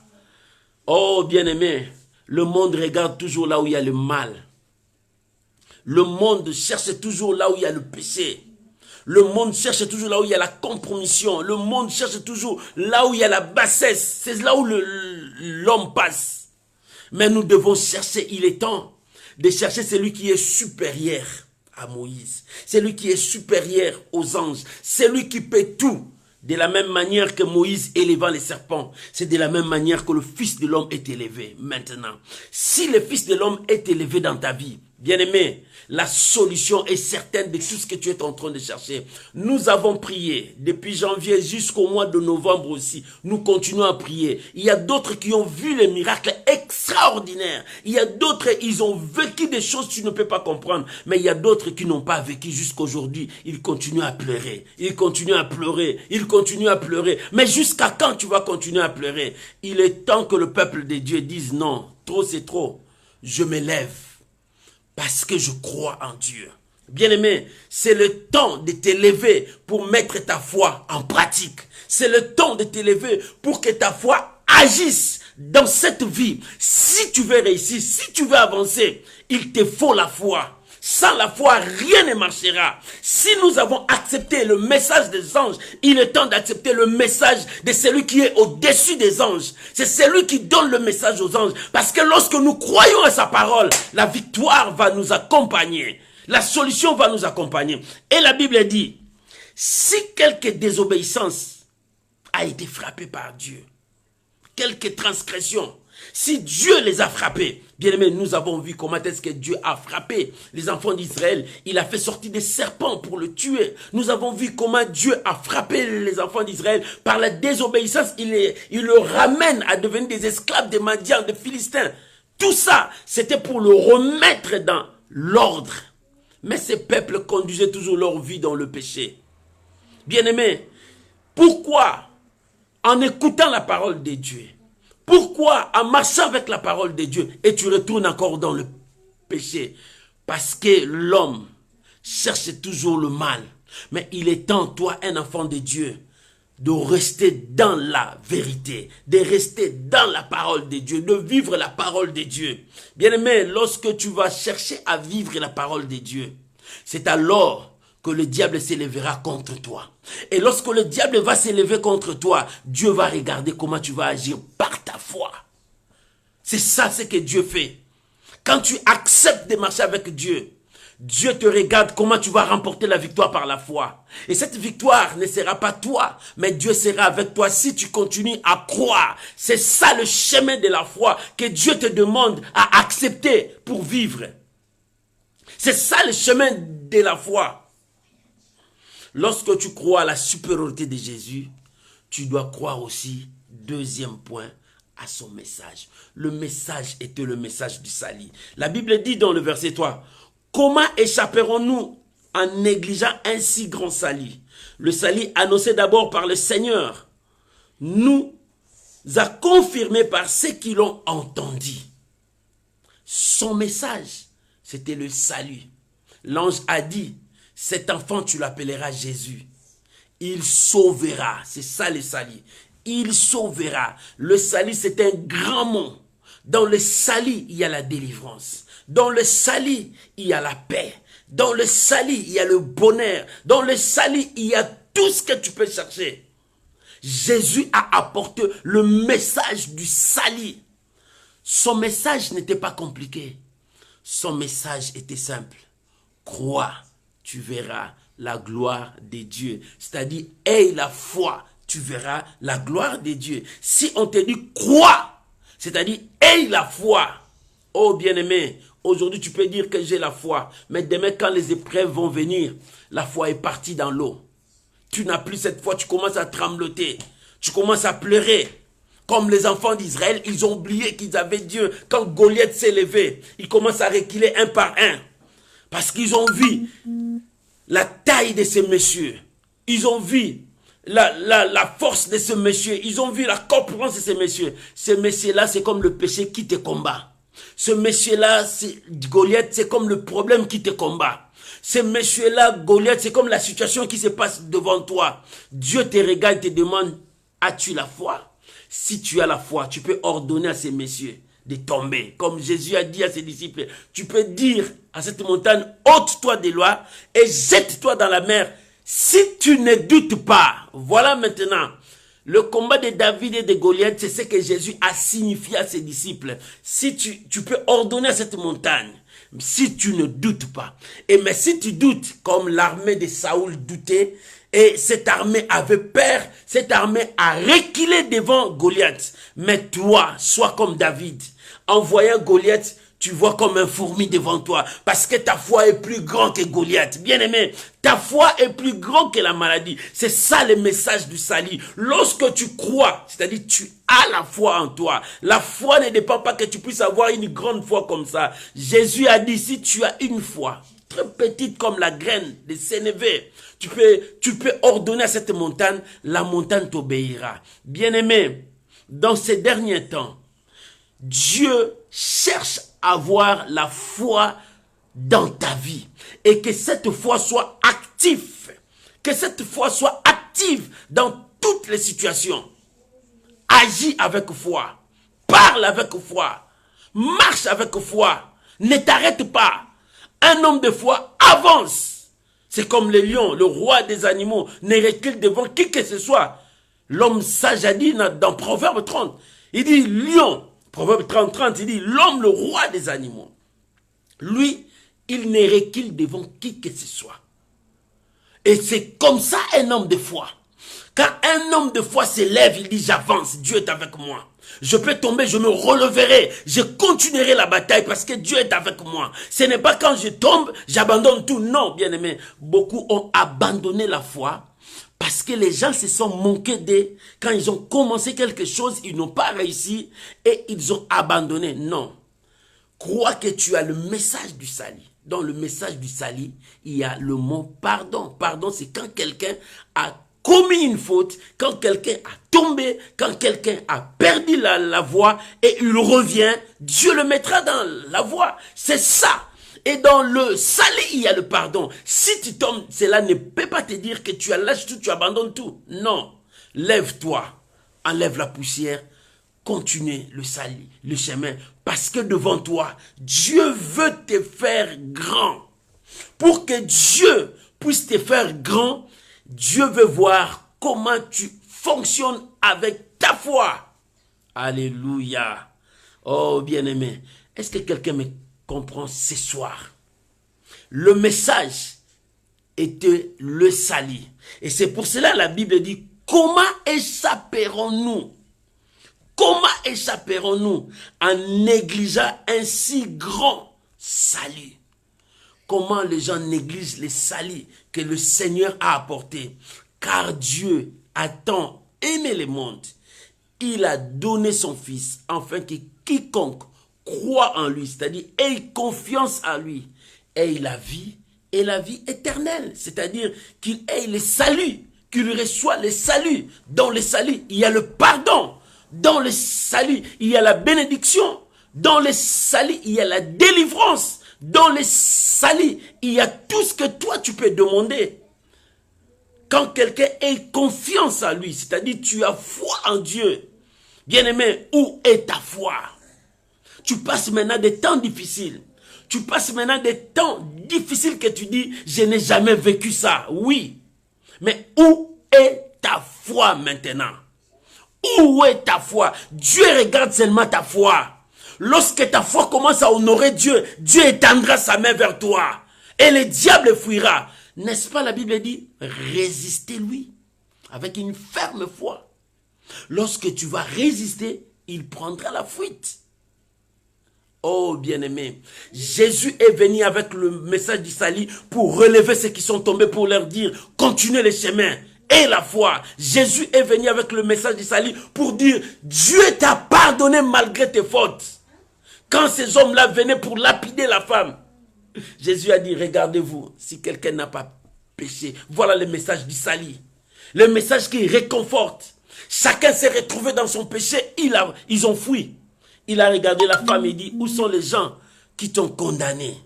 Oh, bien-aimé, le monde regarde toujours là où il y a le mal. Le monde cherche toujours là où il y a le péché. Le monde cherche toujours là où il y a la compromission. Le monde cherche toujours là où il y a la bassesse. C'est là où l'homme passe. Mais nous devons chercher, il est temps de chercher celui qui est supérieur à Moïse. Celui qui est supérieur aux anges. Celui qui peut tout. De la même manière que Moïse éleva les serpents, c'est de la même manière que le Fils de l'homme est élevé maintenant. Si le Fils de l'homme est élevé dans ta vie, bien-aimé, la solution est certaine de tout ce que tu es en train de chercher. Nous avons prié depuis janvier jusqu'au mois de novembre aussi. Nous continuons à prier. Il y a d'autres qui ont vu les miracles extraordinaires. Il y a d'autres, ils ont vécu des choses que tu ne peux pas comprendre. Mais il y a d'autres qui n'ont pas vécu jusqu'aujourd'hui. Ils continuent à pleurer. Ils continuent à pleurer. Ils continuent à pleurer. Mais jusqu'à quand tu vas continuer à pleurer? Il est temps que le peuple de Dieu dise non. Trop c'est trop. Je m'élève. Parce que je crois en Dieu. Bien-aimé, c'est le temps de t'élever pour mettre ta foi en pratique. C'est le temps de t'élever pour que ta foi agisse dans cette vie. Si tu veux réussir, si tu veux avancer, il te faut la foi. Sans la foi, rien ne marchera. Si nous avons accepté le message des anges, il est temps d'accepter le message de celui qui est au-dessus des anges. C'est celui qui donne le message aux anges. Parce que lorsque nous croyons à sa parole, la victoire va nous accompagner. La solution va nous accompagner. Et la Bible dit, si quelque désobéissance a été frappée par Dieu, quelque transgression, si Dieu les a frappés, bien aimé, nous avons vu comment est-ce que Dieu a frappé les enfants d'Israël. Il a fait sortir des serpents pour le tuer. Nous avons vu comment Dieu a frappé les enfants d'Israël. Par la désobéissance, il le ramène à devenir des esclaves des Madians, des Philistins. Tout ça, c'était pour le remettre dans l'ordre. Mais ces peuples conduisaient toujours leur vie dans le péché. Bien aimé, pourquoi en écoutant la parole de Dieu, pourquoi en marchant avec la parole de Dieu et tu retournes encore dans le péché? Parce que l'homme cherche toujours le mal. Mais il est temps, toi, un enfant de Dieu, de rester dans la vérité, de rester dans la parole de Dieu, de vivre la parole de Dieu. Bien-aimé, lorsque tu vas chercher à vivre la parole de Dieu, c'est alors que le diable s'élèvera contre toi. Et lorsque le diable va s'élever contre toi, Dieu va regarder comment tu vas agir par ta foi. C'est ça ce que Dieu fait. Quand tu acceptes de marcher avec Dieu, Dieu te regarde comment tu vas remporter la victoire par la foi. Et cette victoire ne sera pas toi, mais Dieu sera avec toi si tu continues à croire. C'est ça le chemin de la foi que Dieu te demande à accepter pour vivre. C'est ça le chemin de la foi. Lorsque tu crois à la supériorité de Jésus, tu dois croire aussi, deuxième point, à son message. Le message était le message du salut. La Bible dit dans le verset 3, « Comment échapperons-nous en négligeant un si grand salut? Le salut annoncé d'abord par le Seigneur nous a confirmé par ceux qui l'ont entendu. » Son message, c'était le salut. L'ange a dit, « Cet enfant, tu l'appelleras Jésus. Il sauvera. » C'est ça le salut. Il sauvera. Le salut, c'est un grand mot. Dans le salut, il y a la délivrance. Dans le salut, il y a la paix. Dans le salut, il y a le bonheur. Dans le salut, il y a tout ce que tu peux chercher. Jésus a apporté le message du salut. Son message n'était pas compliqué. Son message était simple. Crois, tu verras la gloire de Dieu. C'est-à-dire, aie la foi, tu verras la gloire de Dieu. Si on te dit crois, c'est-à-dire aie la foi. Oh bien-aimé, aujourd'hui tu peux dire que j'ai la foi. Mais demain quand les épreuves vont venir, la foi est partie dans l'eau. Tu n'as plus cette foi, tu commences à trembloter. Tu commences à pleurer. Comme les enfants d'Israël, ils ont oublié qu'ils avaient Dieu. Quand Goliath s'est levé, ils commencent à reculer un par un. Parce qu'ils ont vu la taille de ce monsieur. Ils ont vu la force de ce monsieur. Ils ont vu la corpulence de ce monsieur. Ce monsieur-là, c'est comme le péché qui te combat. Ce monsieur-là, Goliath, c'est comme le problème qui te combat. Ce monsieur-là, Goliath, c'est comme la situation qui se passe devant toi. Dieu te regarde et te demande, as-tu la foi? Si tu as la foi, tu peux ordonner à ces messieurs de tomber. Comme Jésus a dit à ses disciples, tu peux dire à cette montagne, ôte-toi des lois et jette-toi dans la mer. Si tu ne doutes pas, voilà maintenant, le combat de David et de Goliath, c'est ce que Jésus a signifié à ses disciples. Si tu peux ordonner à cette montagne, si tu ne doutes pas. Et mais si tu doutes, comme l'armée de Saoul doutait, Et cette armée avait peur, cette armée a reculé devant Goliath. Mais toi, sois comme David. En voyant Goliath, tu vois comme un fourmi devant toi. Parce que ta foi est plus grande que Goliath. Bien-aimé, ta foi est plus grande que la maladie. C'est ça le message du salut. Lorsque tu crois, c'est-à-dire tu as la foi en toi. La foi ne dépend pas que tu puisses avoir une grande foi comme ça. Jésus a dit, si tu as une foi très petite comme la graine de sénévé, tu peux ordonner à cette montagne, la montagne t'obéira. Bien-aimé, dans ces derniers temps, Dieu cherche à avoir la foi dans ta vie et que cette foi soit active, que cette foi soit active dans toutes les situations. Agis avec foi, parle avec foi, marche avec foi, ne t'arrête pas. Un homme de foi avance. C'est comme le lion, le roi des animaux, ne recule devant qui que ce soit. L'homme sage a dit dans Proverbe 30, il dit lion, Proverbe 30, il dit l'homme, le roi des animaux. Lui, il ne recule devant qui que ce soit. Et c'est comme ça un homme de foi. Quand un homme de foi s'élève, il dit j'avance, Dieu est avec moi. Je peux tomber, je me releverai, je continuerai la bataille parce que Dieu est avec moi. Ce n'est pas quand je tombe, j'abandonne tout. Non, bien aimé, beaucoup ont abandonné la foi parce que les gens se sont manqués d'eux. Quand ils ont commencé quelque chose, ils n'ont pas réussi et ils ont abandonné. Non. Crois que tu as le message du salut. Dans le message du salut, il y a le mot pardon. Pardon, c'est quand quelqu'un a commis une faute, quand quelqu'un a tombé, quand quelqu'un a perdu la voie et il revient, Dieu le mettra dans la voie. C'est ça. Et dans le salut, il y a le pardon. Si tu tombes, cela ne peut pas te dire que tu lâches tout, tu abandonnes tout. Non. Lève-toi, enlève la poussière, continue le salut, le chemin. Parce que devant toi, Dieu veut te faire grand. Pour que Dieu puisse te faire grand, Dieu veut voir comment tu fonctionnes avec ta foi. Alléluia. Oh bien-aimé, est-ce que quelqu'un me comprend ce soir? Le message était le salut. Et c'est pour cela que la Bible dit, comment échapperons-nous? Comment échapperons-nous en négligeant un si grand salut? Comment les gens négligent le salut que le Seigneur a apporté? Car Dieu a tant aimé le monde. Il a donné son Fils, afin que quiconque croit en lui, c'est-à-dire ait confiance en lui, ait la vie et la vie éternelle. C'est-à-dire qu'il ait le salut, qu'il reçoit le salut. Dans le salut, il y a le pardon. Dans le salut, il y a la bénédiction. Dans le salut, il y a la délivrance. Dans le salut, il y a tout ce que toi tu peux demander. Quand quelqu'un ait confiance en lui, c'est-à-dire tu as foi en Dieu. Bien-aimé, où est ta foi? Tu passes maintenant des temps difficiles. Tu passes maintenant des temps difficiles que tu dis, je n'ai jamais vécu ça. Oui. Mais où est ta foi maintenant? Où est ta foi? Dieu regarde seulement ta foi. Lorsque ta foi commence à honorer Dieu, Dieu étendra sa main vers toi. Et le diable fuira. N'est-ce pas, la Bible dit, résistez-lui avec une ferme foi. Lorsque tu vas résister, il prendra la fuite. Oh bien-aimé, Jésus est venu avec le message du salut pour relever ceux qui sont tombés, pour leur dire, continuez le chemin. Et la foi. Jésus est venu avec le message du salut pour dire, Dieu t'a pardonné malgré tes fautes. Quand ces hommes-là venaient pour lapider la femme, Jésus a dit, regardez-vous, si quelqu'un n'a pas péché, voilà le message du salut. Le message qui réconforte. Chacun s'est retrouvé dans son péché, ils ont fui. Il a regardé la femme et dit, où sont les gens qui t'ont condamné?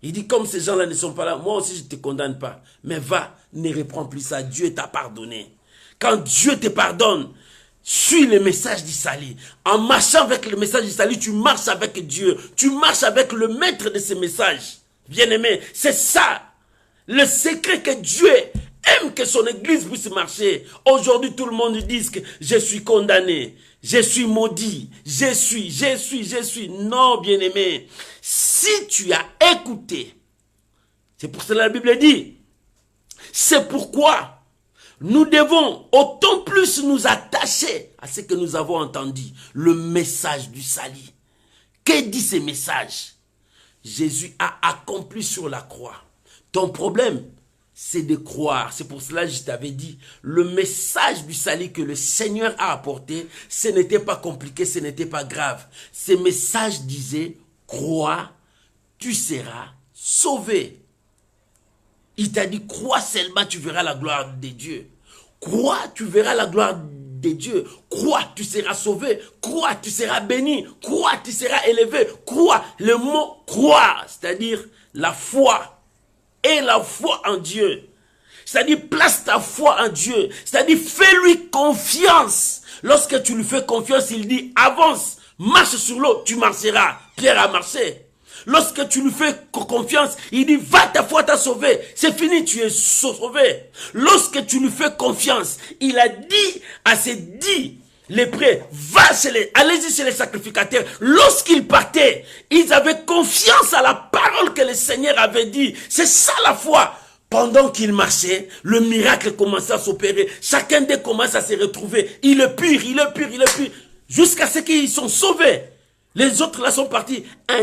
Il dit, comme ces gens-là ne sont pas là, moi aussi je ne te condamne pas. Mais va, ne reprends plus ça, Dieu t'a pardonné. Quand Dieu te pardonne, suis le message du salut. En marchant avec le message du salut, tu marches avec Dieu. Tu marches avec le maître de ce message. Bien-aimé, c'est ça. Le secret que Dieu aime que son église puisse marcher. Aujourd'hui, tout le monde dit que je suis condamné. Je suis maudit. Je suis. Non, bien-aimé. Si tu as écouté, c'est pour cela que la Bible dit, C'est pourquoi nous devons autant plus nous attacher à ce que nous avons entendu, le message du salut. Que dit ce message? Jésus a accompli sur la croix. Ton problème, c'est de croire. C'est pour cela que je t'avais dit, le message du salut que le Seigneur a apporté, ce n'était pas compliqué, ce n'était pas grave. Ce message disait, crois, tu seras sauvé. Il t'a dit, crois seulement, tu verras la gloire de Dieu. Crois, tu verras la gloire de Dieu. Crois, tu seras sauvé. Crois, tu seras béni. Crois, tu seras élevé. Crois, le mot croire, c'est-à-dire la foi. Et la foi en Dieu. C'est-à-dire, place ta foi en Dieu. C'est-à-dire, fais-lui confiance. Lorsque tu lui fais confiance, il dit, avance, marche sur l'eau, tu marcheras. Pierre a marché. Lorsque tu lui fais confiance, il dit, va, ta foi t'a sauvé. C'est fini, tu es sauvé. Lorsque tu lui fais confiance, il a dit à ses 10 lépreux, allez-y chez les sacrificateurs. Lorsqu'ils partaient, ils avaient confiance à la parole que le Seigneur avait dit. C'est ça la foi. Pendant qu'ils marchaient, le miracle commençait à s'opérer. Chacun d'eux commence à se retrouver. Il est pur, il est pur, il est pur. Jusqu'à ce qu'ils sont sauvés. Les autres là sont partis. Un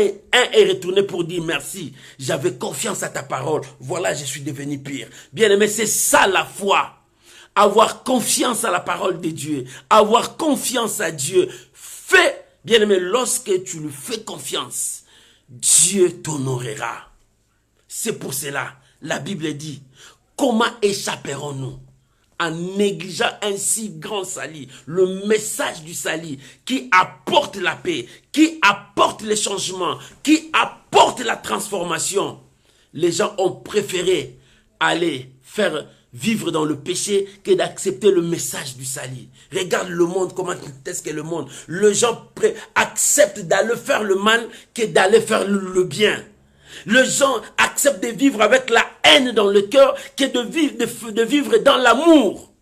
est retourné pour dire merci. J'avais confiance à ta parole. Voilà, je suis devenu pire. Bien aimé, c'est ça la foi. Avoir confiance à la parole de Dieu. Avoir confiance à Dieu. Fais, bien aimé, lorsque tu lui fais confiance, Dieu t'honorera. C'est pour cela, la Bible dit, comment échapperons-nous en négligeant un si grand salut, le message du salut qui apporte la paix, qui apporte les changements, qui apporte la transformation. Les gens ont préféré aller faire vivre dans le péché que d'accepter le message du salut. Regarde le monde, comment est-ce que le monde. Les gens acceptent d'aller faire le mal que d'aller faire le bien. Les gens acceptent de vivre avec la haine dans le cœur que de vivre dans l'amour.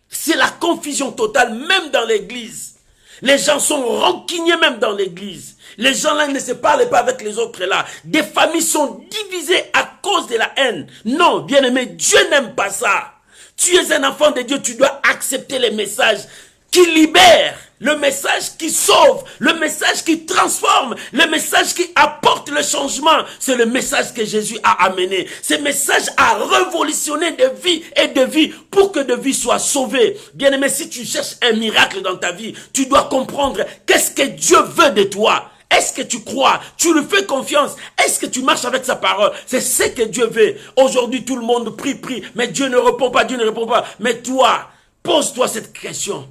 C'est la confusion totale, même dans l'église. Les gens sont rancuniers même dans l'église. Les gens là ne se parlent pas avec les autres là. Des familles sont divisées à cause de la haine. Non, bien aimé, Dieu n'aime pas ça. Tu es un enfant de Dieu, tu dois accepter les messages qui libèrent, le message qui sauve, le message qui transforme, le message qui apporte le changement. C'est le message que Jésus a amené. Ce message a révolutionné de vie et de vie pour que de vie soit sauvée. Bien aimé, si tu cherches un miracle dans ta vie, tu dois comprendre qu'est-ce que Dieu veut de toi. Est-ce que tu crois? Tu lui fais confiance? Est-ce que tu marches avec sa parole? C'est ce que Dieu veut. Aujourd'hui, tout le monde prie, mais Dieu ne répond pas, Dieu ne répond pas. Mais toi, pose-toi cette question.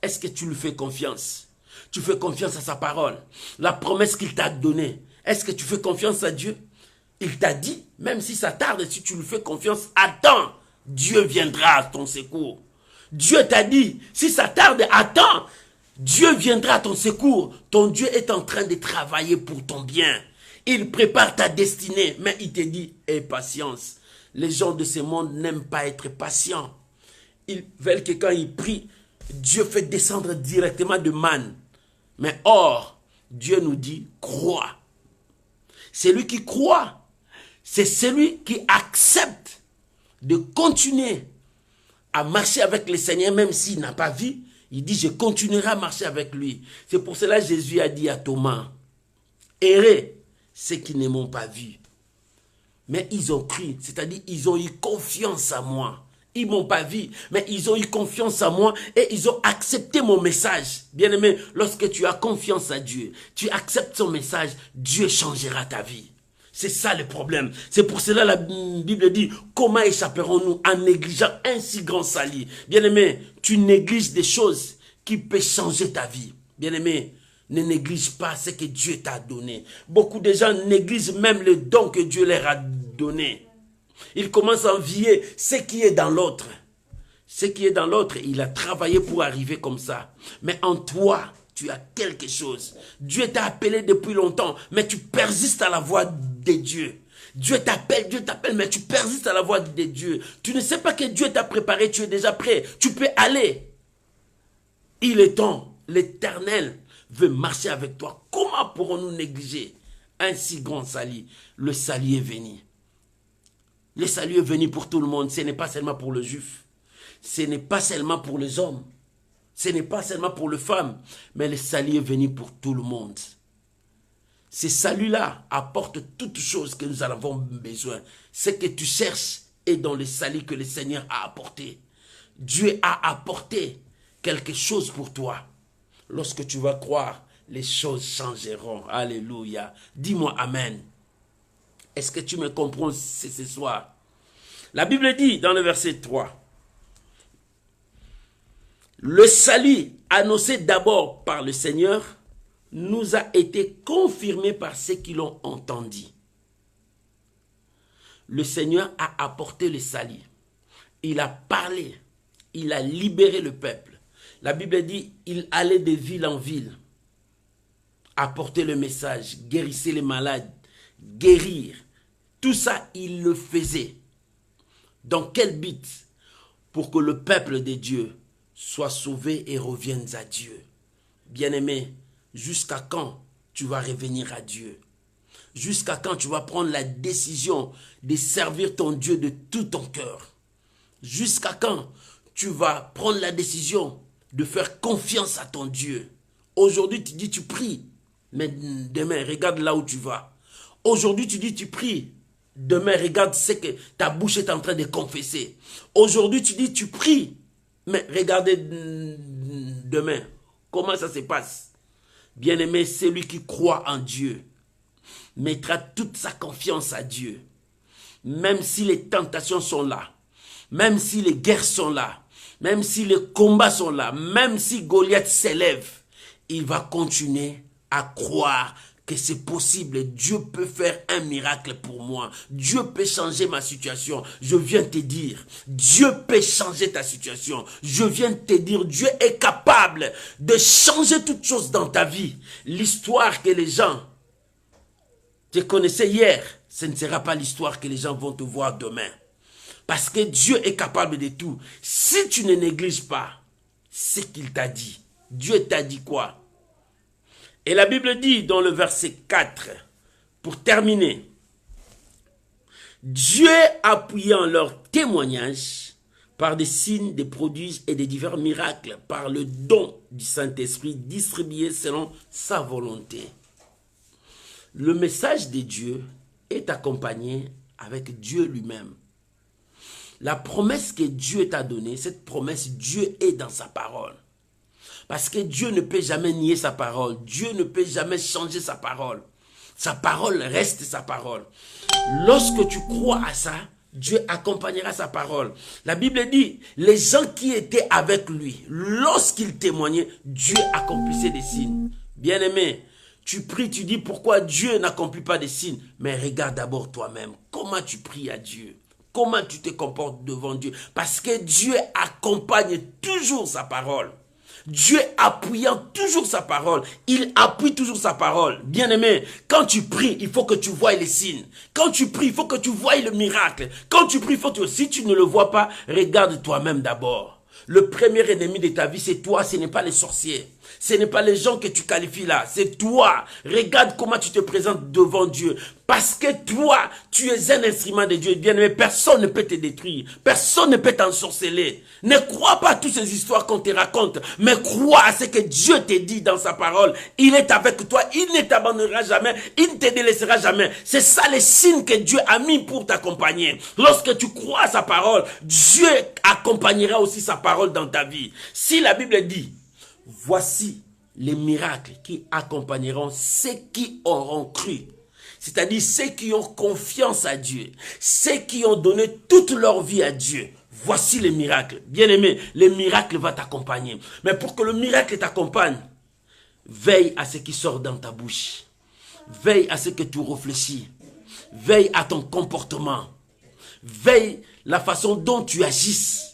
Est-ce que tu lui fais confiance? Tu fais confiance à sa parole. La promesse qu'il t'a donnée. Est-ce que tu fais confiance à Dieu? Il t'a dit, même si ça tarde, si tu lui fais confiance, attends. Dieu viendra à ton secours. Dieu t'a dit, si ça tarde, attends. Dieu viendra à ton secours. Ton Dieu est en train de travailler pour ton bien. Il prépare ta destinée, mais il te dit, aie patience. Les gens de ce monde n'aiment pas être patients. Ils veulent que quand ils prient, Dieu fait descendre directement de manne. Mais or, Dieu nous dit, crois. Celui qui croit, c'est celui qui accepte de continuer à marcher avec le Seigneur, même s'il n'a pas vu. Il dit, je continuerai à marcher avec lui. C'est pour cela que Jésus a dit à Thomas, errez ceux qui ne m'ont pas vu. Mais ils ont cru, c'est-à-dire ils ont eu confiance en moi. Ils ne m'ont pas vu, mais ils ont eu confiance en moi et ils ont accepté mon message. Bien-aimé, lorsque tu as confiance à Dieu, tu acceptes son message, Dieu changera ta vie. C'est ça le problème. C'est pour cela que la Bible dit, comment échapperons-nous en négligeant un si grand salut? Bien-aimé, tu négliges des choses qui peuvent changer ta vie. Bien-aimé, ne néglige pas ce que Dieu t'a donné. Beaucoup de gens négligent même le don que Dieu leur a donné. Il commence à envier ce qui est dans l'autre. Ce qui est dans l'autre, il a travaillé pour arriver comme ça. Mais en toi, tu as quelque chose. Dieu t'a appelé depuis longtemps, mais tu persistes à la voix de Dieu. Dieu t'appelle, mais tu persistes à la voix de Dieu. Tu ne sais pas que Dieu t'a préparé, tu es déjà prêt. Tu peux aller. Il est temps, l'Éternel veut marcher avec toi. Comment pourrons-nous négliger un si grand salut? Le salut est venu. Le salut est venu pour tout le monde. Ce n'est pas seulement pour le juif. Ce n'est pas seulement pour les hommes. Ce n'est pas seulement pour les femmes. Mais le salut est venu pour tout le monde. Ce salut-là apporte toutes choses que nous en avons besoin. Ce que tu cherches est dans le salut que le Seigneur a apporté. Dieu a apporté quelque chose pour toi. Lorsque tu vas croire, les choses changeront. Alléluia. Dis-moi Amen. Est-ce que tu me comprends ce soir? La Bible dit dans le verset 3, le salut annoncé d'abord par le Seigneur nous a été confirmé par ceux qui l'ont entendu. Le Seigneur a apporté le salut. Il a parlé. Il a libéré le peuple. La Bible dit, il allait de ville en ville, apporter le message, guérissait les malades, guérir. Tout ça, il le faisait. Dans quel but? Pour que le peuple de Dieu soit sauvé et revienne à Dieu. Bien-aimé, jusqu'à quand tu vas revenir à Dieu? Jusqu'à quand tu vas prendre la décision de servir ton Dieu de tout ton cœur? Jusqu'à quand tu vas prendre la décision de faire confiance à ton Dieu? Aujourd'hui, tu dis tu pries, mais demain, regarde là où tu vas. Aujourd'hui, tu dis tu pries, demain, regarde ce que ta bouche est en train de confesser. Aujourd'hui, tu dis tu pries, mais regardez demain, comment ça se passe? Bien-aimé, celui qui croit en Dieu mettra toute sa confiance à Dieu. Même si les tentations sont là, même si les guerres sont là, même si les combats sont là, même si Goliath s'élève, il va continuer à croire que c'est possible. Dieu peut faire un miracle pour moi. Dieu peut changer ma situation. Je viens te dire, Dieu peut changer ta situation. Je viens te dire, Dieu est capable de changer toutes choses dans ta vie. L'histoire que les gens te connaissaient hier, ce ne sera pas l'histoire que les gens vont te voir demain. Parce que Dieu est capable de tout. Si tu ne négliges pas ce qu'il t'a dit, Dieu t'a dit quoi? Et la Bible dit dans le verset 4, pour terminer, Dieu appuyant leur témoignage par des signes, des prodiges et des divers miracles, par le don du Saint-Esprit distribué selon sa volonté. Le message de Dieu est accompagné avec Dieu lui-même. La promesse que Dieu t'a donnée, cette promesse, Dieu est dans sa parole. Parce que Dieu ne peut jamais nier sa parole. Dieu ne peut jamais changer sa parole. Sa parole reste sa parole. Lorsque tu crois à ça, Dieu accompagnera sa parole. La Bible dit, les gens qui étaient avec lui, lorsqu'il témoignait, Dieu accomplissait des signes. Bien-aimé, tu pries, tu dis pourquoi Dieu n'accomplit pas des signes. Mais regarde d'abord toi-même, comment tu pries à Dieu. Comment tu te comportes devant Dieu. Parce que Dieu accompagne toujours sa parole. Dieu appuyant toujours sa parole. Il appuie toujours sa parole. Bien-aimé, quand tu pries, il faut que tu voies les signes. Quand tu pries, il faut que tu voies le miracle. Quand tu pries, il faut que si tu ne le vois pas, regarde toi-même d'abord. Le premier ennemi de ta vie, c'est toi, ce n'est pas les sorciers. Ce n'est pas les gens que tu qualifies là, c'est toi. Regarde comment tu te présentes devant Dieu. Parce que toi, tu es un instrument de Dieu. Bien-aimé, personne ne peut te détruire. Personne ne peut t'ensorceler. Ne crois pas à toutes ces histoires qu'on te raconte, mais crois à ce que Dieu te dit dans sa parole. Il est avec toi, il ne t'abandonnera jamais, il ne te délaissera jamais. C'est ça les signes que Dieu a mis pour t'accompagner. Lorsque tu crois à sa parole, Dieu accompagnera aussi sa parole dans ta vie. Si la Bible dit, voici les miracles qui accompagneront ceux qui auront cru. C'est-à-dire ceux qui ont confiance à Dieu. Ceux qui ont donné toute leur vie à Dieu. Voici les miracles. Bien-aimé, les miracles vont t'accompagner. Mais pour que le miracle t'accompagne, veille à ce qui sort dans ta bouche. Veille à ce que tu réfléchis. Veille à ton comportement. Veille la façon dont tu agisses.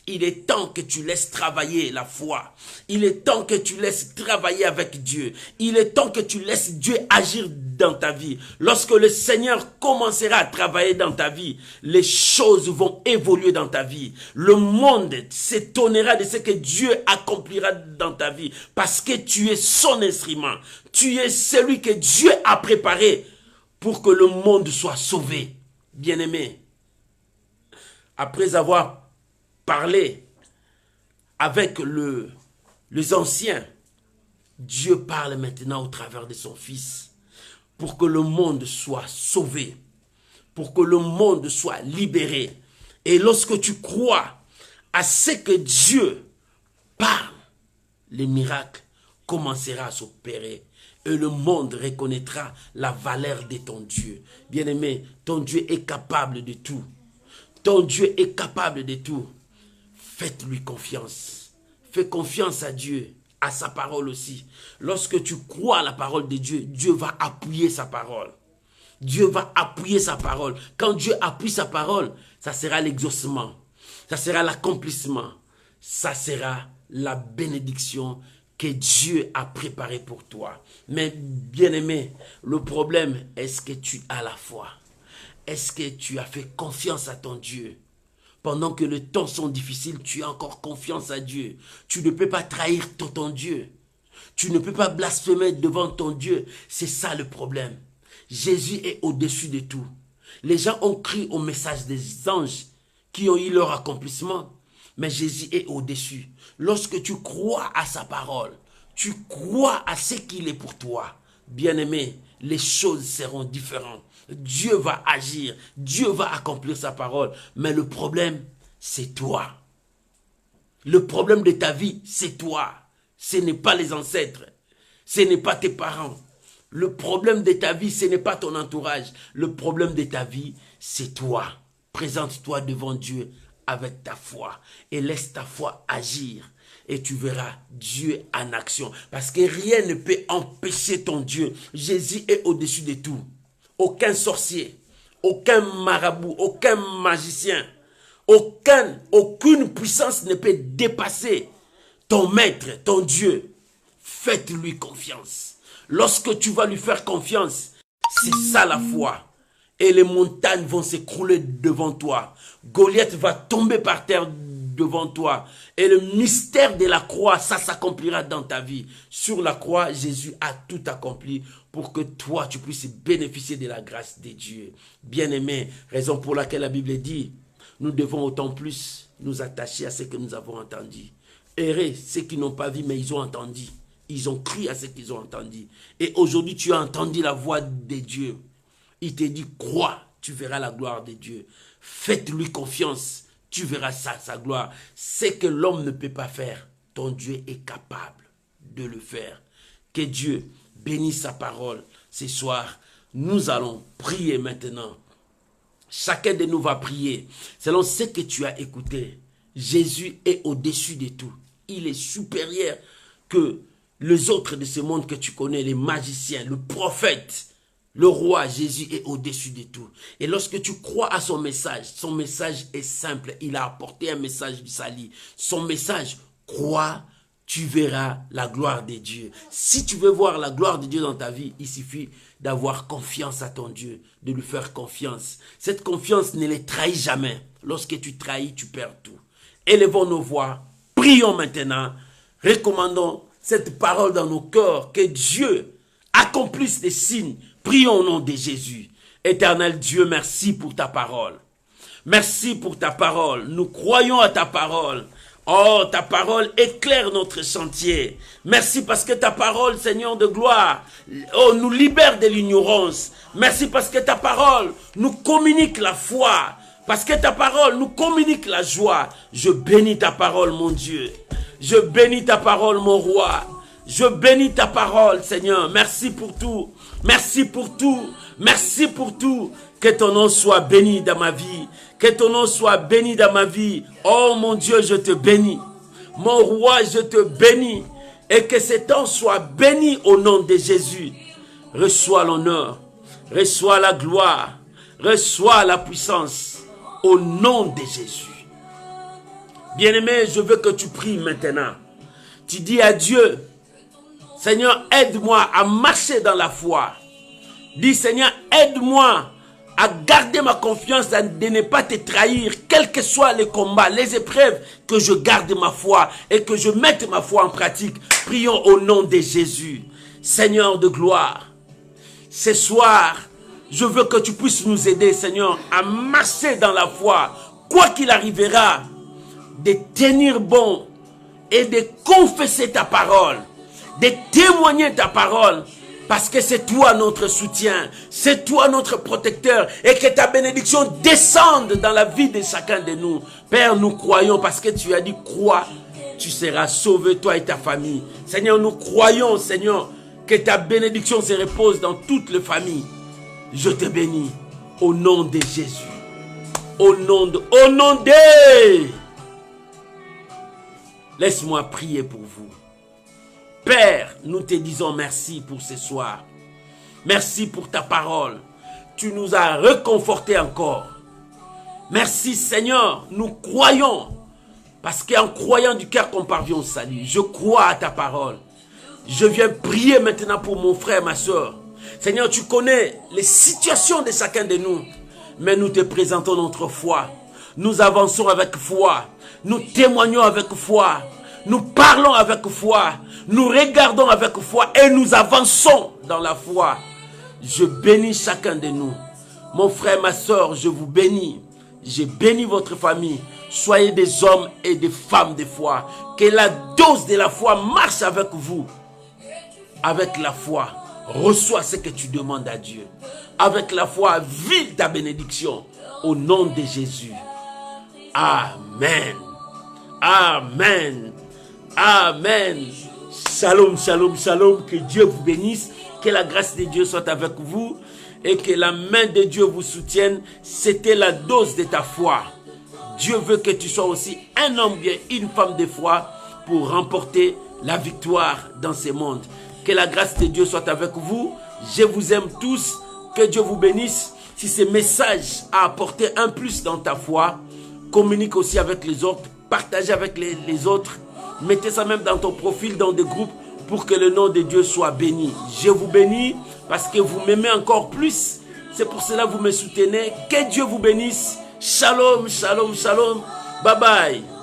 Il est temps que tu laisses travailler la foi. Il est temps que tu laisses travailler avec Dieu. Il est temps que tu laisses Dieu agir dans ta vie. Lorsque le Seigneur commencera à travailler dans ta vie, les choses vont évoluer dans ta vie. Le monde s'étonnera de ce que Dieu accomplira dans ta vie. Parce que tu es son instrument. Tu es celui que Dieu a préparé pour que le monde soit sauvé. Bien-aimé, après avoir parlé avec les anciens, Dieu parle maintenant au travers de son Fils pour que le monde soit sauvé, pour que le monde soit libéré. Et lorsque tu crois à ce que Dieu parle, les miracles commenceront à s'opérer et le monde reconnaîtra la valeur de ton Dieu. Bien-aimé, ton Dieu est capable de tout. Ton Dieu est capable de tout. Faites-lui confiance. Fais confiance à Dieu, à sa parole aussi. Lorsque tu crois à la parole de Dieu, Dieu va appuyer sa parole. Dieu va appuyer sa parole. Quand Dieu appuie sa parole, ça sera l'exaucement. Ça sera l'accomplissement. Ça sera la bénédiction que Dieu a préparée pour toi. Mais bien-aimé, le problème, est-ce que tu as la foi? Est-ce que tu as fait confiance à ton Dieu? Pendant que les temps sont difficiles, tu as encore confiance à Dieu. Tu ne peux pas trahir ton Dieu. Tu ne peux pas blasphémer devant ton Dieu. C'est ça le problème. Jésus est au-dessus de tout. Les gens ont crié au message des anges qui ont eu leur accomplissement. Mais Jésus est au-dessus. Lorsque tu crois à sa parole, tu crois à ce qu'il est pour toi, bien-aimé, les choses seront différentes. Dieu va agir, Dieu va accomplir sa parole. Mais le problème, c'est toi. Le problème de ta vie, c'est toi. Ce n'est pas les ancêtres. Ce n'est pas tes parents. Le problème de ta vie, ce n'est pas ton entourage. Le problème de ta vie, c'est toi. Présente-toi devant Dieu avec ta foi et laisse ta foi agir. Et tu verras Dieu en action. Parce que rien ne peut empêcher ton Dieu. Jésus est au-dessus de tout. Aucun sorcier, aucun marabout, aucun magicien, aucune puissance ne peut dépasser ton maître, ton Dieu. Faites-lui confiance. Lorsque tu vas lui faire confiance, c'est ça la foi. Et les montagnes vont s'écrouler devant toi. Goliath va tomber par terre devant toi. Et le mystère de la croix, ça s'accomplira dans ta vie. Sur la croix, Jésus a tout accompli pour que toi, tu puisses bénéficier de la grâce de Dieu. Bien-aimé, raison pour laquelle la Bible dit, nous devons autant plus nous attacher à ce que nous avons entendu. Errer, ceux qui n'ont pas vu, mais ils ont entendu. Ils ont cru à ce qu'ils ont entendu. Et aujourd'hui, tu as entendu la voix de Dieu. Il te dit, crois, tu verras la gloire de Dieu. Faites-lui confiance, tu verras sa gloire. Ce que l'homme ne peut pas faire, ton Dieu est capable de le faire. Que Dieu bénisse sa parole. Ce soir, nous allons prier maintenant. Chacun de nous va prier selon ce que tu as écouté. Jésus est au-dessus de tout. Il est supérieur que les autres de ce monde que tu connais, les magiciens, le prophète. Le roi Jésus est au-dessus de tout. Et lorsque tu crois à son message est simple. Il a apporté un message du salut. Son message, crois, tu verras la gloire de Dieu. Si tu veux voir la gloire de Dieu dans ta vie, il suffit d'avoir confiance à ton Dieu, de lui faire confiance. Cette confiance ne les trahit jamais. Lorsque tu trahis, tu perds tout. Élevons nos voix, prions maintenant, recommandons cette parole dans nos cœurs, que Dieu accomplisse des signes. Prions au nom de Jésus. Éternel Dieu, merci pour ta parole. Merci pour ta parole. Nous croyons à ta parole. Oh, ta parole éclaire notre chantier. Merci parce que ta parole, Seigneur de gloire, oh, nous libère de l'ignorance. Merci parce que ta parole nous communique la foi. Parce que ta parole nous communique la joie. Je bénis ta parole, mon Dieu. Je bénis ta parole, mon roi. Je bénis ta parole, Seigneur. Merci pour tout. Merci pour tout. Merci pour tout. Que ton nom soit béni dans ma vie. Que ton nom soit béni dans ma vie. Oh mon Dieu, je te bénis. Mon roi, je te bénis. Et que cet temps soit béni au nom de Jésus. Reçois l'honneur. Reçois la gloire. Reçois la puissance. Au nom de Jésus. Bien-aimé, je veux que tu pries maintenant. Tu dis à Dieu, Seigneur, aide-moi à marcher dans la foi. Dis, Seigneur, aide-moi à garder ma confiance, de ne pas te trahir, quels que soient les combats, les épreuves, que je garde ma foi et que je mette ma foi en pratique. Prions au nom de Jésus. Seigneur de gloire, ce soir, je veux que tu puisses nous aider, Seigneur, à marcher dans la foi, quoi qu'il arrivera, de tenir bon et de confesser ta parole, de témoigner ta parole, parce que c'est toi notre soutien, c'est toi notre protecteur, et que ta bénédiction descende dans la vie de chacun de nous. Père, nous croyons parce que tu as dit crois, tu seras sauvé, toi et ta famille. Seigneur, nous croyons, Seigneur, que ta bénédiction se repose dans toutes les familles. Je te bénis au nom de Jésus. Au nom de... Laisse-moi prier pour vous. Père, nous te disons merci pour ce soir. Merci pour ta parole. Tu nous as réconfortés encore. Merci Seigneur, nous croyons. Parce qu'en croyant du cœur qu'on parvient au salut. Je crois à ta parole. Je viens prier maintenant pour mon frère, ma soeur. Seigneur, tu connais les situations de chacun de nous. Mais nous te présentons notre foi. Nous avançons avec foi. Nous témoignons avec foi. Nous parlons avec foi. Nous regardons avec foi. Et nous avançons dans la foi. Je bénis chacun de nous. Mon frère, ma soeur, je vous bénis. Je bénis votre famille. Soyez des hommes et des femmes de foi. Que la dose de la foi marche avec vous. Avec la foi, reçois ce que tu demandes à Dieu. Avec la foi, vis ta bénédiction. Au nom de Jésus. Amen. Amen. Amen. Shalom, shalom, shalom. Que Dieu vous bénisse. Que la grâce de Dieu soit avec vous. Et que la main de Dieu vous soutienne. C'était la dose de ta foi. Dieu veut que tu sois aussi un homme bien, une femme de foi pour remporter la victoire dans ce monde. Que la grâce de Dieu soit avec vous. Je vous aime tous. Que Dieu vous bénisse. Si ce message a apporté un plus dans ta foi, communique aussi avec les autres. Partagez avec les autres. Mettez ça même dans ton profil, dans des groupes, pour que le nom de Dieu soit béni. Je vous bénis parce que vous m'aimez encore plus. C'est pour cela que vous me soutenez. Que Dieu vous bénisse. Shalom, shalom, shalom. Bye bye.